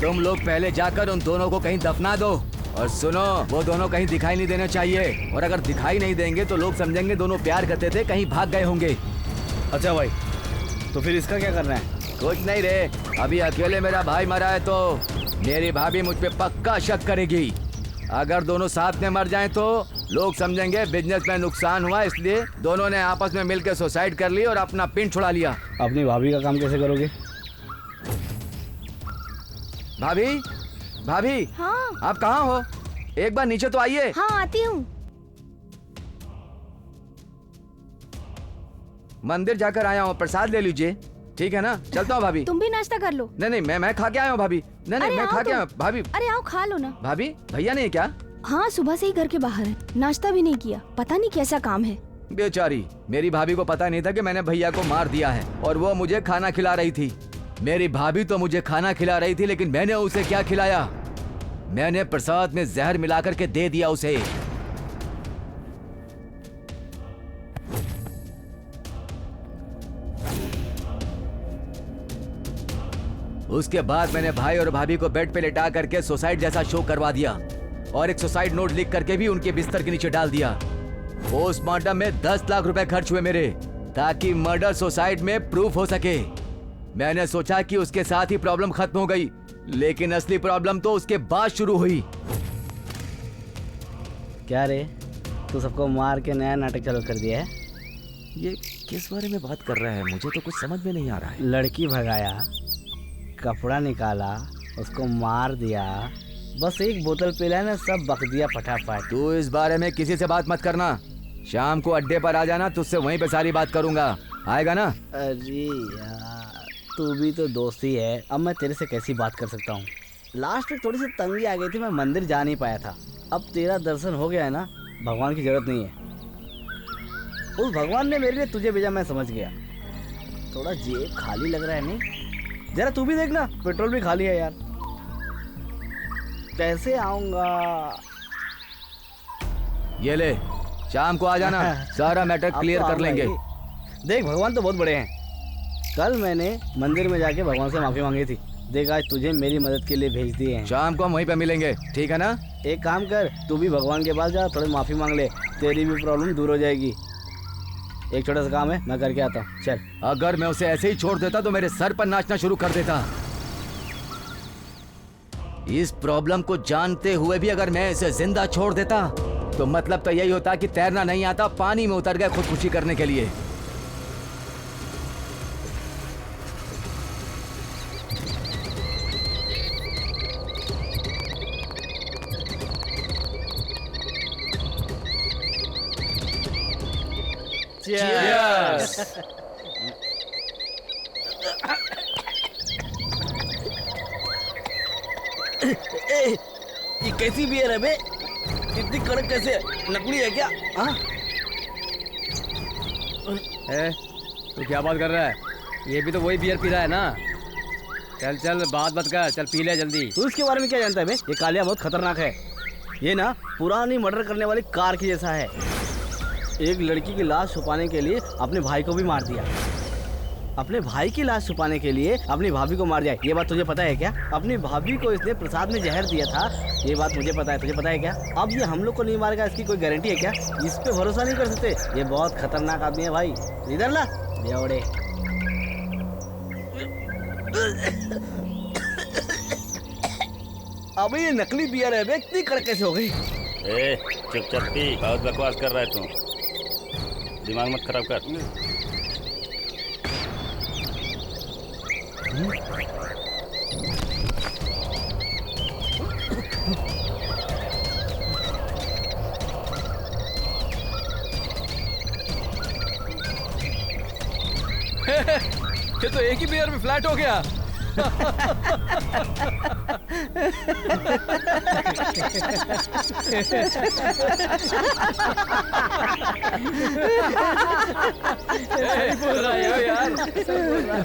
तुम लोग पहले जाकर उन दोनों को कहीं दफना दो। और सुनो, वो दोनों कहीं दिखाई नहीं देने चाहिए, और अगर दिखाई नहीं देंगे तो लोग समझेंगे दोनों प्यार करते थे, कहीं भाग गए होंगे। अच्छा भाई, तो फिर इसका क्या करना है? कुछ नहीं रे, अभी अकेले मेरा भाई मरा है तो मेरी भाभी मुझ पे पक्का शक करेगी। अगर दोनों साथ में मर जाएं तो लोग समझेंगे बिजनेस में नुकसान हुआ, इसलिए दोनों ने आपस में मिलकर सुसाइड कर ली और अपना पिन छुड़ा लिया। अपनी भाभी का काम कैसे करोगे? भाभी, भाभी, हाँ आप कहाँ हो? एक बार नीचे तो आइए। हाँ आती हूँ। मंदिर जाकर आया हूँ, प्रसाद ले लीजिए, ठीक है ना? चलता हूँ भाभी। तुम भी नाश्ता कर लो। नहीं मैं खा के आया हूँ भाभी। नहीं मैं खा के आया हूँ भाभी। अरे आओ खा लो ना। भाभी, भैया नहीं क्या? हाँ सुबह से ही घर के बाहर है, नाश्ता भी नहीं किया, पता नहीं कैसा काम है। बेचारी, मेरी भाभी को पता नहीं था कि मैंने भैया को मार दिया है और वो मुझे खाना खिला रही थी। मेरी भाभी तो मुझे खाना खिला रही थी, लेकिन मैंने उसे क्या खिलाया? मैंने प्रसाद में जहर मिलाकर के दे दिया उसे। उसके बाद मैंने भाई और भाभी को बेड पे लेटा करके सुसाइड जैसा शो करवा दिया और एक सुसाइड नोट लिख करके भी उनके बिस्तर के नीचे डाल दिया। पोस्टमार्टम में 10 लाख रुपए खर्च हुए मेरे, ताकि मर्डर सुसाइड में प्रूफ हो सके। मैंने सोचा कि उसके साथ ही प्रॉब्लम खत्म हो गई, लेकिन असली प्रॉब्लम तो उसके बाद शुरू हुई। क्या रे, तू सबको मार के नया नाटक चालू कर दिया है? ये किस बारे में बात कर रहा है? मुझे तो कुछ समझ में नहीं आ रहा है। लड़की भगाया, कपड़ा निकाला, उसको मार दिया, बस एक बोतल पिला ना, सब बक दिया फटाफट। तू इस बारे में किसी से बात मत करना। शाम को अड्डे पर आ जाना, तुझसे वहीं पे सारी बात करूंगा। आएगा ना? अरे यार, तू भी तो दोस्त ही है, अब मैं तेरे से कैसी बात कर सकता हूँ। लास्ट में थोड़ी सी तंगी आ गई थी, मैं मंदिर जा नहीं पाया था। अब तेरा दर्शन हो गया है ना, भगवान की जरूरत नहीं है। उस भगवान ने मेरे लिए तुझे भेजा, मैं समझ गया। थोड़ा जेब खाली लग रहा है नहीं? जरा तू भी देखना, पेट्रोल भी खाली है यार। कैसे आऊंगा? ये ले, शाम को आ जाना, सारा मैटर क्लियर कर लेंगे। देख, भगवान तो बहुत बड़े हैं। कल मैंने मंदिर में जाके भगवान से माफी मांगी थी, देख आज तुझे मेरी मदद के लिए भेज दिए हैं। शाम को हम वहीं पे मिलेंगे, ठीक है ना? एक काम कर, तू भी भगवान के पास जा, थोड़ी माफी मांग ले, तेरी भी प्रॉब्लम दूर हो जाएगी। एक छोटा सा काम है, मैं करके आता हूँ, चल। अगर मैं उसे ऐसे ही छोड़ देता तो मेरे सर पर नाचना शुरू कर देता। इस प्रॉब्लम को जानते हुए भी अगर मैं इसे जिंदा छोड़ देता तो मतलब तो यही होता कि तैरना नहीं आता, पानी में उतर गए खुदकुशी करने के लिए। Cheers! ये कैसी बियर है बे? इतनी कड़क कैसे है? नकली है क्या? हाँ? तू क्या बात कर रहा है? ये भी तो वही बियर पी रहा है ना। चल चल, बात मत कर, चल पी ले जल्दी। तू इसके बारे में क्या जानता है बे? ये कालिया बहुत खतरनाक है। ये ना पुरानी मर्डर करने वाली कार की जैसा है। एक लड़की की लाश छुपाने के लिए अपने भाई को भी मार दिया, अपने भाई की लाश छुपाने के लिए अपनी भाभी को मार दिया। ये बात तुझे पता है क्या? अपनी भाभी को इसने प्रसाद में जहर दिया था, ये बात मुझे पता है, तुझे पता है क्या? अब ये हम लोग को नहीं मारेगा, इसकी कोई गारंटी है क्या? इस पे भरोसा नहीं कर सकते, ये बहुत खतरनाक आदमी है भाई। इधर ला बेवड़े। अब ये नकली बियर है बे, इतनी कड़क कैसे हो गई? चुपचाप पी, बहुत बकवास कर रहा है तू, दिमाग मत खराब कर। ये तो एक ही बियर में फ्लैट हो गया। सही बोल रहा है यार, सही बोल रहा है।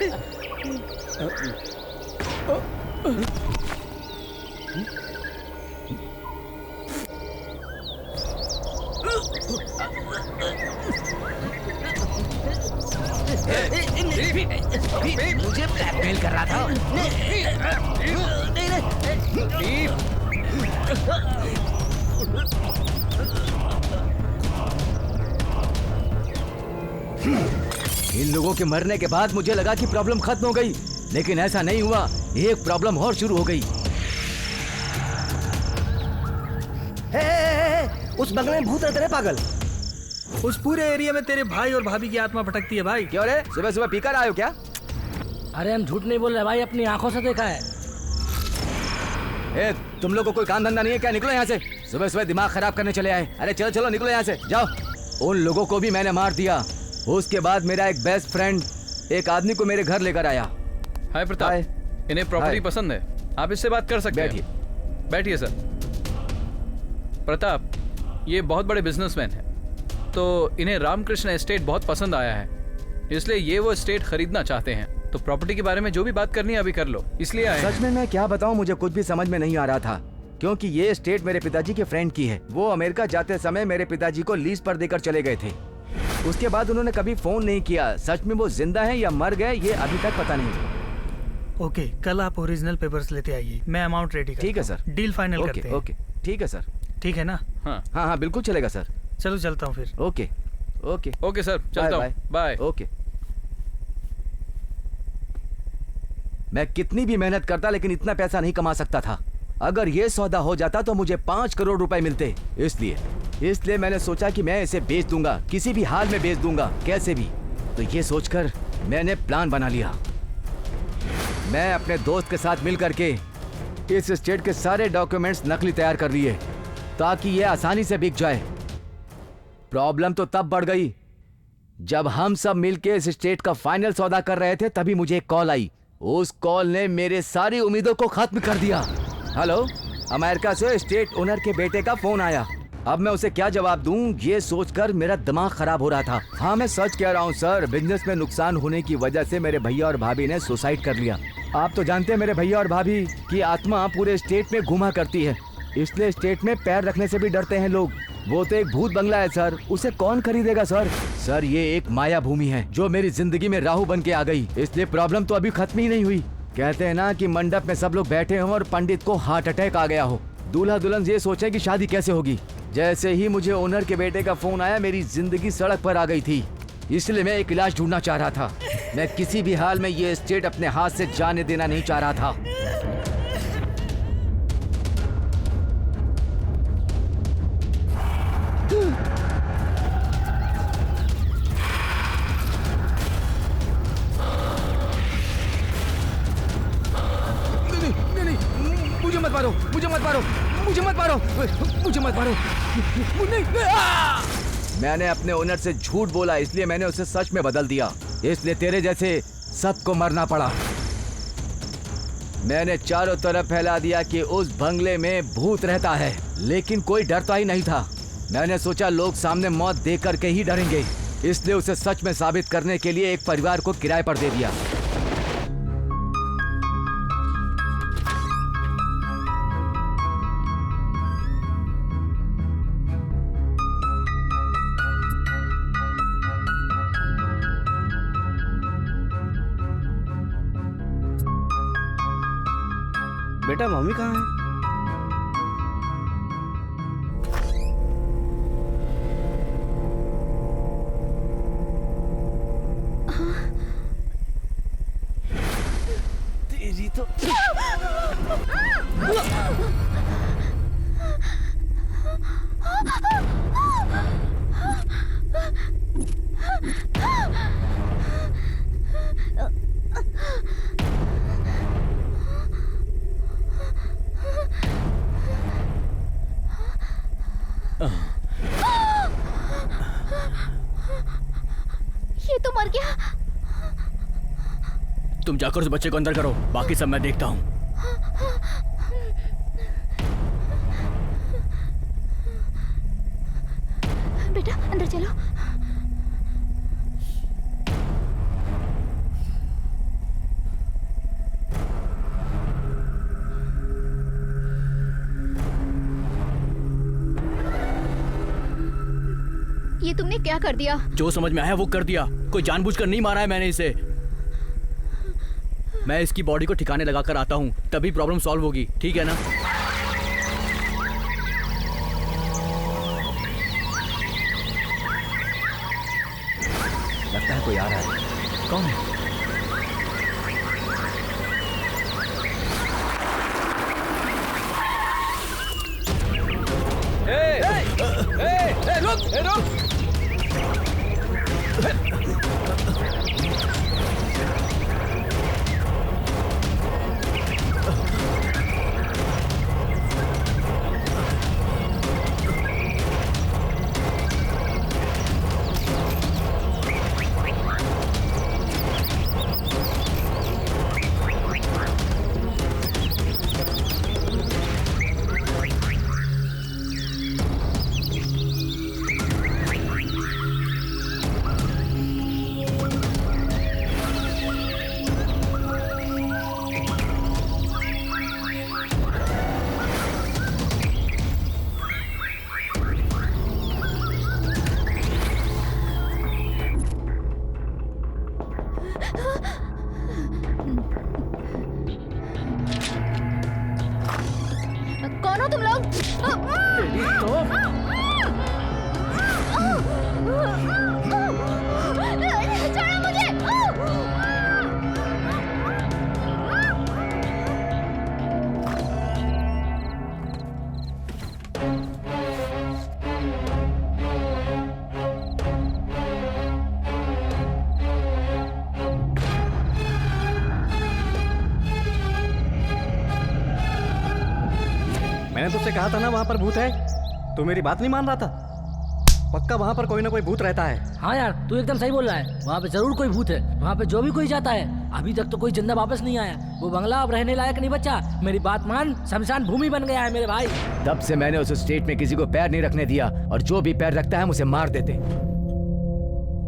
मुझे ब्लैकमेल कर रहा था। इन लोगों के मरने के बाद मुझे लगा कि प्रॉब्लम खत्म हो गई, लेकिन ऐसा नहीं हुआ। एक प्रॉब्लम और शुरू हो गई। उस बंगले में भूत रहते हैं पागल। उस पूरे एरिया में तेरे भाई और भाभी की आत्मा भटकती है भाई। क्यों रे, सुबह सुबह पीकर आए हो क्या? अरे हम झूठ नहीं बोल रहे भाई, अपनी आंखों से देखा है। ए, तुम लोग को कोई काम धंधा नहीं है क्या? निकलो यहाँ से। सुबह सुबह दिमाग खराब करने चले आए। अरे चलो चलो निकलो यहाँ से, जाओ। उन लोगों को भी मैंने मार दिया। उसके बाद मेरा एक बेस्ट फ्रेंड एक आदमी को मेरे घर लेकर आया। हाय प्रताप, इन्हें प्रॉपर्टी हाय। पसंद है, आप इससे बात कर सकते बैठिए। हैं। बैठिए सर। प्रताप ये बहुत बड़े बिजनेसमैन हैं, तो इन्हें रामकृष्ण एस्टेट बहुत पसंद आया है, इसलिए ये वो एस्टेट खरीदना चाहते हैं। तो प्रॉपर्टी के बारे में जो भी बात करनी है अभी कर लो, इसलिए आए हैं। सच में मैं क्या बताऊं, मुझे कुछ भी समझ में नहीं आ रहा था, क्योंकि ये एस्टेट मेरे पिताजी के फ्रेंड की है। वो अमेरिका जाते समय मेरे पिताजी को लीज पर देकर चले गए थे। उसके बाद उन्होंने कभी फोन नहीं किया। सच में वो जिंदा है या मर गए ये अभी तक पता नहीं। ओके, कल आप ओरिजिनल पेपर्स लेते आइए, मैं अमाउंट रेडी ठीक है सर, डील फाइनल करते हैं। ओके ठीक है सर। ठीक है ना? हाँ हाँ हाँ बिल्कुल चलेगा सर। चलो चलता हूँ फिर। ओके ओके ओके सर, चलता हूँ, बाय। ओके। मैं कितनी भी मेहनत करता लेकिन इतना पैसा नहीं कमा सकता था। अगर ये सौदा हो जाता तो मुझे 5 करोड़ रुपए मिलते। इसलिए मैंने सोचा कि मैं इसे बेच दूंगा, किसी भी हाल में बेच दूंगा, कैसे भी। तो ये सोचकर मैंने प्लान बना लिया। मैं अपने दोस्त के साथ मिल करके इस स्टेट के सारे डॉक्यूमेंट्स नकली तैयार कर लिए ताकि ये आसानी से बिक जाए। प्रॉब्लम तो तब बढ़ गई जब हम सब मिलके इस स्टेट का फाइनल सौदा कर रहे थे, तभी मुझे एक कॉल आई। उस कॉल ने मेरे सारी उम्मीदों को खत्म कर दिया। हेलो, अमेरिका से स्टेट ओनर के बेटे का फोन आया। अब मैं उसे क्या जवाब दूं ये सोचकर मेरा दिमाग खराब हो रहा था। हाँ मैं सच कह रहा हूँ सर, बिजनेस में नुकसान होने की वजह से मेरे भैया और भाभी ने सुसाइड कर लिया। आप तो जानते हैं मेरे भैया और भाभी की आत्मा पूरे स्टेट में घुमा करती है, इसलिए स्टेट में पैर रखने से भी डरते हैं लोग। वो तो एक भूत बंगला है सर, उसे कौन खरीदेगा सर? सर ये एक माया भूमि है जो मेरी जिंदगी में राहु बन के आ गई, इसलिए प्रॉब्लम तो अभी खत्म ही नहीं हुई। कहते हैं ना कि मंडप में सब लोग बैठे हों और पंडित को हार्ट अटैक आ गया हो। दूल्हा दुल्हन ये सोचे कि शादी कैसे होगी। जैसे ही मुझे ओनर के बेटे का फोन आया, मेरी जिंदगी सड़क पर आ गई थी। इसलिए मैं एक इलाज ढूंढना चाह रहा था। मैं किसी भी हाल में ये स्टेट अपने हाथ से जाने देना नहीं चाह रहा था। मुझे मत मारो, मुझे मत मारो, मुझे मत मारो, मुझे मत मारो। मैंने अपने ओनर से झूठ बोला, इसलिए मैंने उसे सच में बदल दिया। इसलिए तेरे जैसे सबको मरना पड़ा। मैंने चारों तरफ फैला दिया कि उस बंगले में भूत रहता है, लेकिन कोई डरता ही नहीं था। मैंने सोचा लोग सामने मौत देख करके ही डरेंगे, इसलिए उसे सच में साबित करने के लिए एक परिवार को किराए पर दे दिया। बेटा मम्मी कहाँ है? तेरी तो ये तो मर गया। तुम जाकर उस बच्चे को अंदर करो, बाकी सब मैं देखता हूँ। बेटा अंदर चलो। ये तुमने क्या कर दिया? जो समझ में आया वो कर दिया। कोई जानबूझकर नहीं मारा है मैंने इसे। मैं इसकी बॉडी को ठिकाने लगा कर आता हूँ, तभी प्रॉब्लम सॉल्व होगी, ठीक है ना? लगता है कोई आ रहा है। कौन है? रुक। कौन हो तुम लोग? छोड़ो मुझे। मैंने तुझसे कहा था ना वहाँ पर भूत है, तू मेरी बात नहीं मान रहा था। पक्का वहाँ पर कोई ना कोई भूत रहता है। हाँ यार, तू एकदम सही बोल रहा है। वहाँ पे जरूर कोई भूत है। वहाँ पे जो भी कोई जाता है, अभी तक तो कोई जिंदा वापस नहीं आया। वो बंगला अब रहने लायक नहीं बचा। मेरी बात मान, शमशान भूमि बन गया है मेरे भाई। तब से मैंने उस स्टेट में किसी को पैर नहीं रखने दिया, और जो भी पैर रखता है उसे मार देते।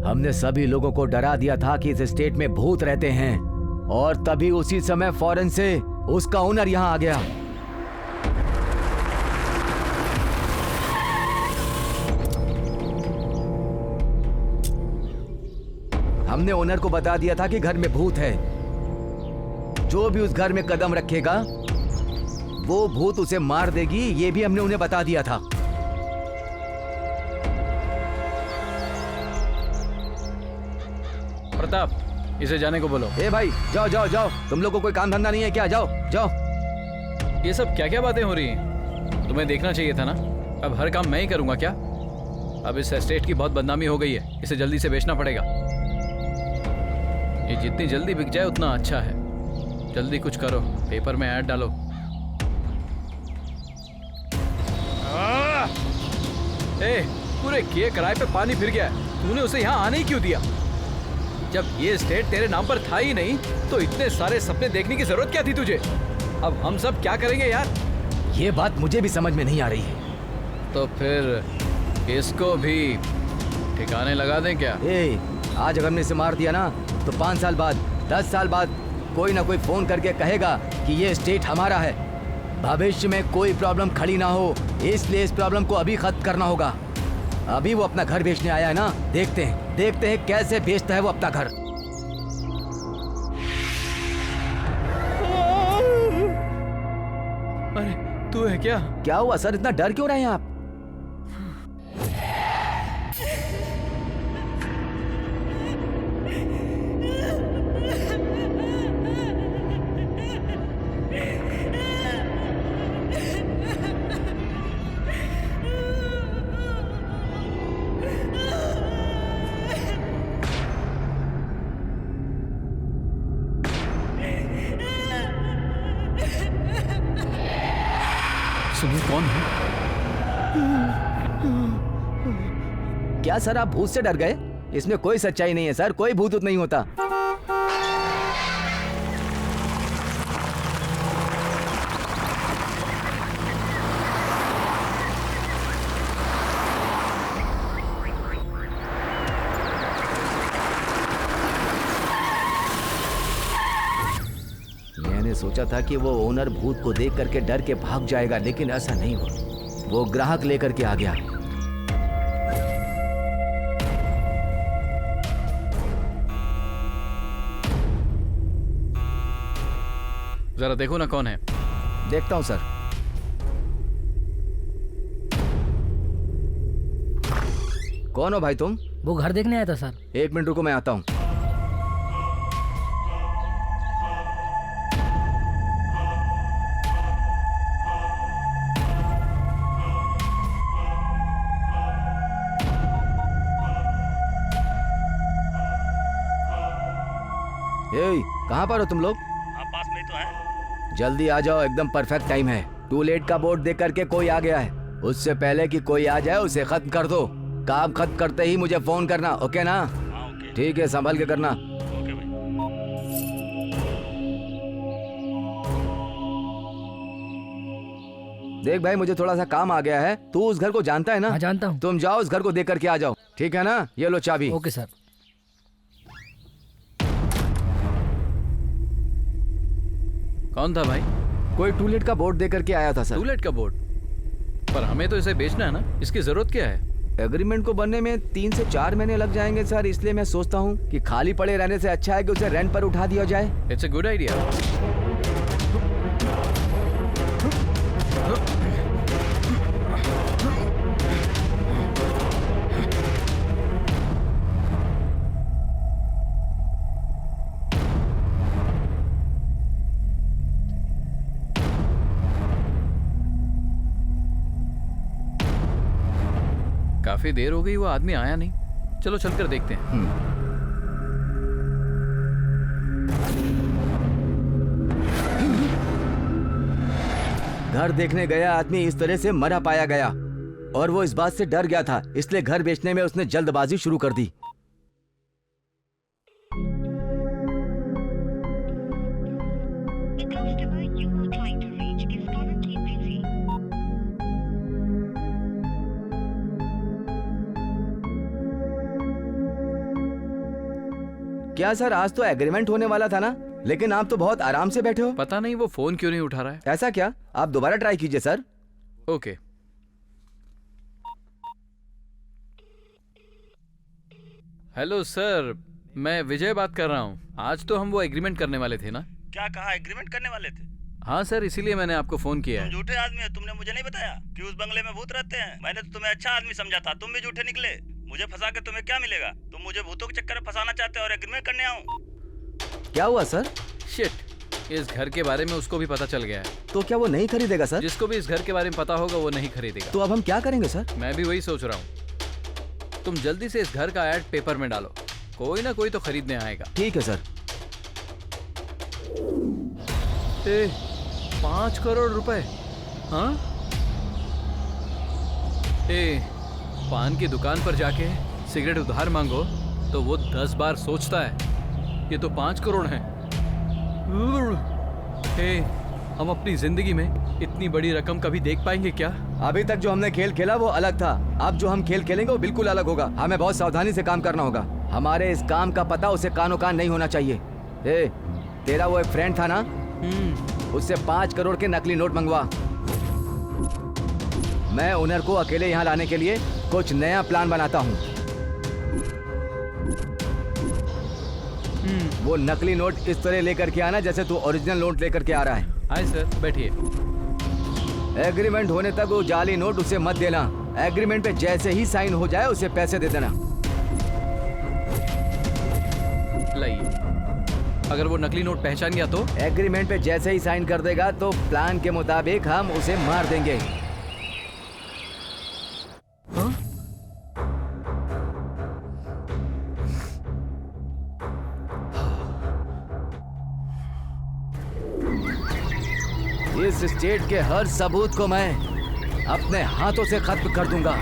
हमने सभी लोगों को डरा दिया था कि इस स्टेट में भूत रहते हैं, और तभी उसी समय फौरन से उसका ओनर यहाँ आ गया। हमने ओनर को बता दिया था कि घर में भूत है। जो भी उस घर में कदम रखेगा वो भूत उसे मार देगी, ये भी हमने उन्हें बता दिया था। प्रताप, इसे जाने को बोलो। ए भाई, जाओ जाओ जाओ, तुम लोग को कोई काम धंधा नहीं है क्या? जाओ जाओ। ये सब क्या क्या बातें हो रही हैं? तुम्हें देखना चाहिए था ना। अब हर काम मैं ही करूंगा क्या? अब इस एस्टेट की बहुत बदनामी हो गई है, इसे जल्दी से बेचना पड़ेगा। ये जितनी जल्दी बिक जाए उतना अच्छा है। जल्दी कुछ करो, पेपर में ऐड डालो। पूरे किए किराए पे पानी फिर गया है। तूने उसे यहाँ आने ही क्यों दिया? जब ये स्टेट तेरे नाम पर था ही नहीं तो इतने सारे सपने देखने की जरूरत क्या थी तुझे? अब हम सब क्या करेंगे यार? ये बात मुझे भी समझ में नहीं आ रही है। तो फिर इसको भी ठिकाने लगा दें क्या? आज अगर हमने इसे मार दिया ना तो 5 साल बाद 10 साल बाद कोई ना कोई फोन करके कहेगा कि ये स्टेट हमारा है। भविष्य में कोई प्रॉब्लम खड़ी ना हो, इसलिए इस प्रॉब्लम को अभी खत्म करना होगा। अभी वो अपना घर बेचने आया है ना, देखते हैं कैसे बेचता है वो अपना घर। अरे तू है क्या? क्या हुआ सर, इतना डर क्यों रहे हैं आप? कौन है? क्या सर आप भूत से डर गए? इसमें कोई सच्चाई नहीं है सर, कोई भूत नहीं होता। सोचा था कि वो ओनर भूत को देख करके डर के भाग जाएगा, लेकिन ऐसा नहीं हुआ। वो ग्राहक लेकर के आ गया। जरा देखो ना कौन है। देखता हूं सर। कौन हो भाई तुम? वो घर देखने आया था सर। 1 मिनट रुको, मैं आता हूं। कहाँ पर हो तुम लोग? हाँ, पास में ही तो है। जल्दी आ जाओ, एकदम परफेक्ट टाइम है। टू लेट का बोर्ड देख करके कोई आ गया है। उससे पहले कि कोई आ जाए उसे खत्म कर दो। काम खत्म करते ही मुझे फोन करना, ओके ना? हाँ, ओके। ठीक है, संभल के करना। ओके भाई। देख भाई, मुझे थोड़ा सा काम आ गया है। तू उस घर को जानता है ना? हाँ, जानता हूँ। तुम जाओ उस घर को देख करके आ जाओ, ठीक है ना? ये लो चाबी। Okay sir. कौन था भाई? कोई टू लेट का बोर्ड दे करके आया था सर। टू लेट का बोर्ड? पर हमें तो इसे बेचना है ना, इसकी जरूरत क्या है? एग्रीमेंट को बनने में 3 से 4 महीने लग जाएंगे सर, इसलिए मैं सोचता हूँ कि खाली पड़े रहने से अच्छा है कि उसे रेंट पर उठा दिया जाए। It's a good idea. काफी देर हो गई, वो आदमी आया नहीं। चलो चलकर देखते हैं। घर देखने गया आदमी इस तरह से मरा पाया गया और वो इस बात से डर गया था, इसलिए घर बेचने में उसने जल्दबाजी शुरू कर दी। क्या सर, आज तो एग्रीमेंट होने वाला था ना, लेकिन आप तो बहुत आराम से बैठे हो। पता नहीं वो फोन क्यों नहीं उठा रहा है। ऐसा क्या? आप दोबारा ट्राई कीजिए सर। ओके। हेलो सर, मैं विजय बात कर रहा हूँ। आज तो हम वो एग्रीमेंट करने वाले थे ना? क्या कहा? एग्रीमेंट करने वाले थे? हाँ सर, इसीलिए मैंने आपको फोन किया है। तुम झूठे आदमी हो। तुमने मुझे नहीं बताया कि उस बंगले में भूत रहते हैं। मैंने तो तुम्हें अच्छा आदमी समझा था, तुम भी झूठे निकले। मुझे फंसा के तुम्हें क्या मिलेगा? तुम मुझे भूतों के चक्कर में फंसाना चाहते हो और एग्रीमेंट करने आऊं? क्या हुआ सर? शिट, इस घर के बारे में उसको भी पता चल गया है। तो क्या वो नहीं खरीदेगा सर? जिसको भी इस घर के बारे में पता होगा वो नहीं खरीदेगा। तो अब हम क्या करेंगे सर? मैं भी वही सोच रहा हूँ। तुम जल्दी से इस घर का ऐड पेपर में डालो, कोई ना कोई तो खरीदने आएगा। ठीक है सर। 5 करोड़ रुपए? हाँ? पान की दुकान पर जाके सिगरेट उधार मांगो तो वो 10 बार सोचता है। ये तो 5 करोड़ है। हम अपनी जिंदगी में इतनी बड़ी रकम कभी देख पाएंगे क्या? अभी तक जो हमने खेल खेला वो अलग था, अब जो हम खेल खेलेंगे वो बिल्कुल अलग होगा। हमें बहुत सावधानी से काम करना होगा। हमारे इस काम का पता उसे कानो कान नहीं होना चाहिए। तेरा वो एक फ्रेंड था ना, उससे 5 करोड़ के नकली नोट मंगवा। मैं ओनर को अकेले यहाँ लाने के लिए कुछ नया प्लान बनाता हूँ। वो नकली नोट इस तरह लेकर के आना जैसे तू ओरिजिनल नोट लेकर के आ रहा है। हाय सर, बैठिए। एग्रीमेंट होने तक वो जाली नोट उसे मत देना। एग्रीमेंट पे जैसे ही साइन हो जाए उसे पैसे दे देना। लाइए, अगर वो नकली नोट पहचान गया तो? एग्रीमेंट पे जैसे ही साइन कर देगा तो प्लान के मुताबिक हम उसे मार देंगे। इस स्टेट के हर सबूत को मैं अपने हाथों से खत्म कर दूंगा।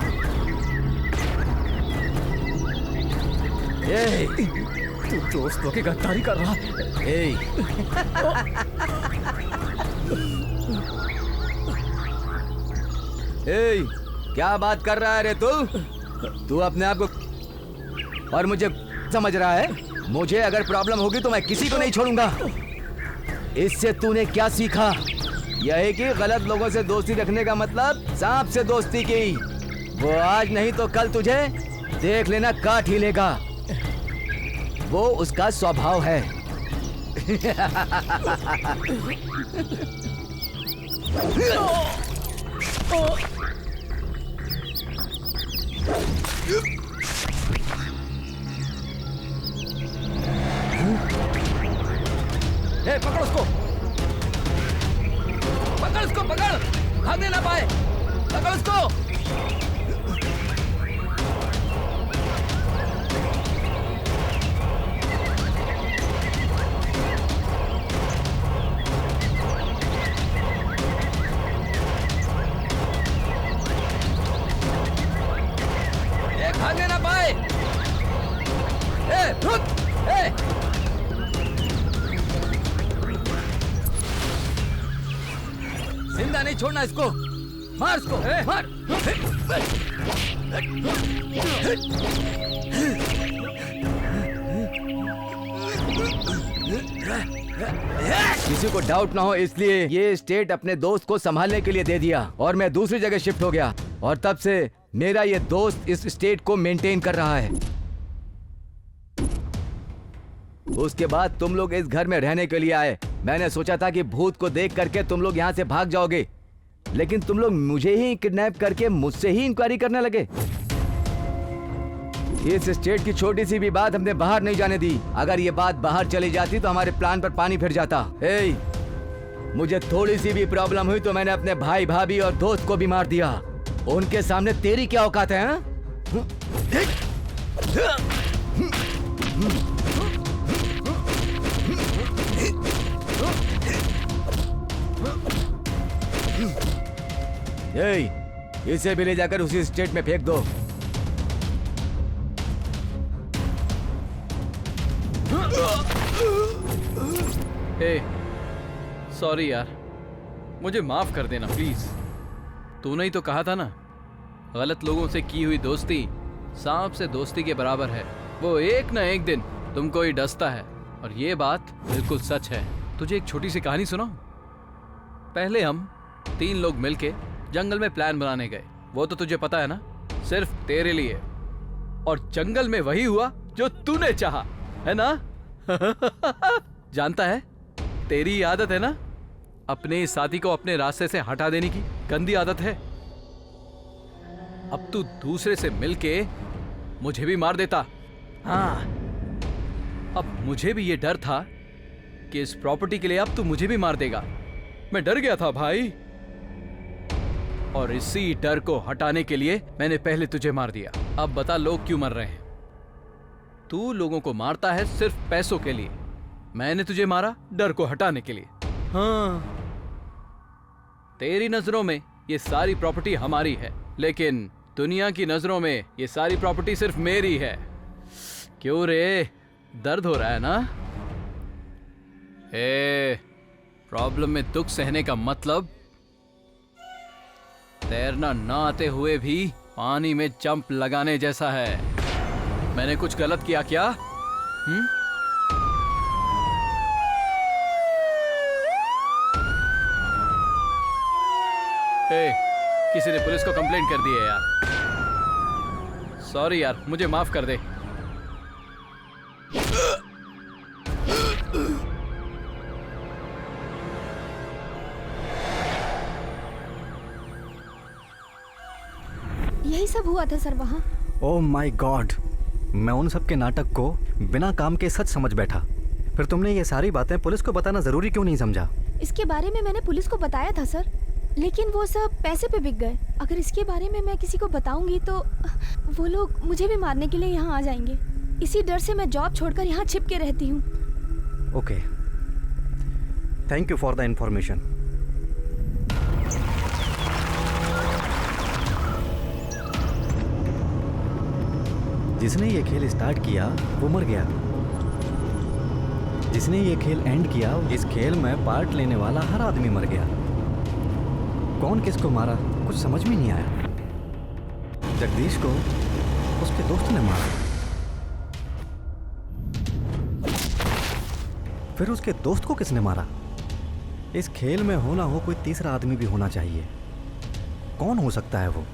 तू दोस्तों की गद्दारी कर रहा है। क्या बात कर रहा है रे तू अपने आप को और मुझे समझ रहा है? मुझे अगर प्रॉब्लम होगी तो मैं किसी को नहीं छोड़ूंगा। इससे तूने क्या सीखा? यही कि गलत लोगों से दोस्ती रखने का मतलब सांप से दोस्ती की। वो आज नहीं तो कल तुझे देख लेना काट ही लेगा। वो उसका स्वभाव है। ए, पकड़ उसको, पकड़ उसको, पकड़, भागने ना पाए, पकड़ उसको। ए, भागने ना पाए। ए, रुक, ए। जिंदा नहीं छोड़ना इसको, मार इसको, मार। किसी को डाउट ना हो इसलिए ये स्टेट अपने दोस्त को संभालने के लिए दे दिया और मैं दूसरी जगह शिफ्ट हो गया और तब से मेरा ये दोस्त इस स्टेट को मेंटेन कर रहा है। उसके बाद तुम लोग इस घर में रहने के लिए आए। मैंने सोचा था कि भूत को देख करके तुम लोग यहाँ से भाग जाओगे, लेकिन तुम लोग मुझे ही किडनैप करके मुझसे ही इंक्वायरी करने लगे। इस स्टेट की छोटी सी भी बात हमने बाहर नहीं जाने दी। अगर ये बात बाहर चली जाती तो हमारे प्लान पर पानी फिर जाता। मुझे थोड़ी सी भी प्रॉब्लम हुई तो मैंने अपने भाई भाभी और दोस्त को भी मार दिया। उनके सामने तेरी क्या औकात है? इसे भी ले जाकर उसी स्टेट में फेंक दो। सॉरी यार, मुझे माफ कर देना प्लीज। तूने ही तो कहा था ना, गलत लोगों से की हुई दोस्ती सांप से दोस्ती के बराबर है। वो एक न एक दिन तुमको ही डसता है और ये बात बिल्कुल सच है। तुझे एक छोटी सी कहानी सुनाऊं? पहले हम 3 लोग मिलके जंगल में प्लान बनाने गए। वो तो तुझे पता है ना, सिर्फ तेरे लिए। और जंगल में वही हुआ जो तूने चाहा, है ना? जानता है, तेरी आदत है ना अपने साथी को अपने रास्ते से हटा देने की, गंदी आदत है। अब तू दूसरे से मिलके मुझे भी मार देता। हाँ, अब मुझे भी ये डर था कि इस प्रॉपर्टी के लिए अब तू मुझे भी मार देगा। मैं डर गया था भाई, और इसी डर को हटाने के लिए मैंने पहले तुझे मार दिया। अब बता लोग क्यों मर रहे हैं? तू लोगों को मारता है सिर्फ पैसों के लिए, मैंने तुझे मारा डर को हटाने के लिए। हाँ, तेरी नजरों में ये सारी प्रॉपर्टी हमारी है, लेकिन दुनिया की नजरों में ये सारी प्रॉपर्टी सिर्फ मेरी है। क्यों रे, दर्द हो रहा है ना? प्रॉब्लम में दुख सहने का मतलब तैरना ना आते हुए भी पानी में जंप लगाने जैसा है। मैंने कुछ गलत किया क्या? किसी ने पुलिस को कंप्लेंट कर दी है यार। सॉरी यार, मुझे माफ कर दे। यही सब हुआ था सर वहाँ। ओह माय गॉड, मैं उन सब के नाटक को बिना काम के सच समझ बैठा। फिर तुमने ये सारी बातें पुलिस को बताना जरूरी क्यों नहीं समझा? इसके बारे में मैंने पुलिस को बताया था सर, लेकिन वो सब पैसे पे बिक गए। अगर इसके बारे में मैं किसी को बताऊंगी तो वो लोग मुझे भी मारने के लिए यहाँ आ जाएंगे। इसी डर से मैं जॉब छोड़कर यहाँ छिप के रहती हूँ। Okay, thank you for the information. जिसने ये खेल स्टार्ट किया वो मर गया, जिसने ये खेल एंड किया, इस खेल में पार्ट लेने वाला हर आदमी मर गया। कौन किसको मारा कुछ समझ में नहीं आया। जगदीश को उसके दोस्त ने मारा, फिर उसके दोस्त को किसने मारा? इस खेल में हो ना हो कोई तीसरा आदमी भी होना चाहिए। कौन हो सकता है वो?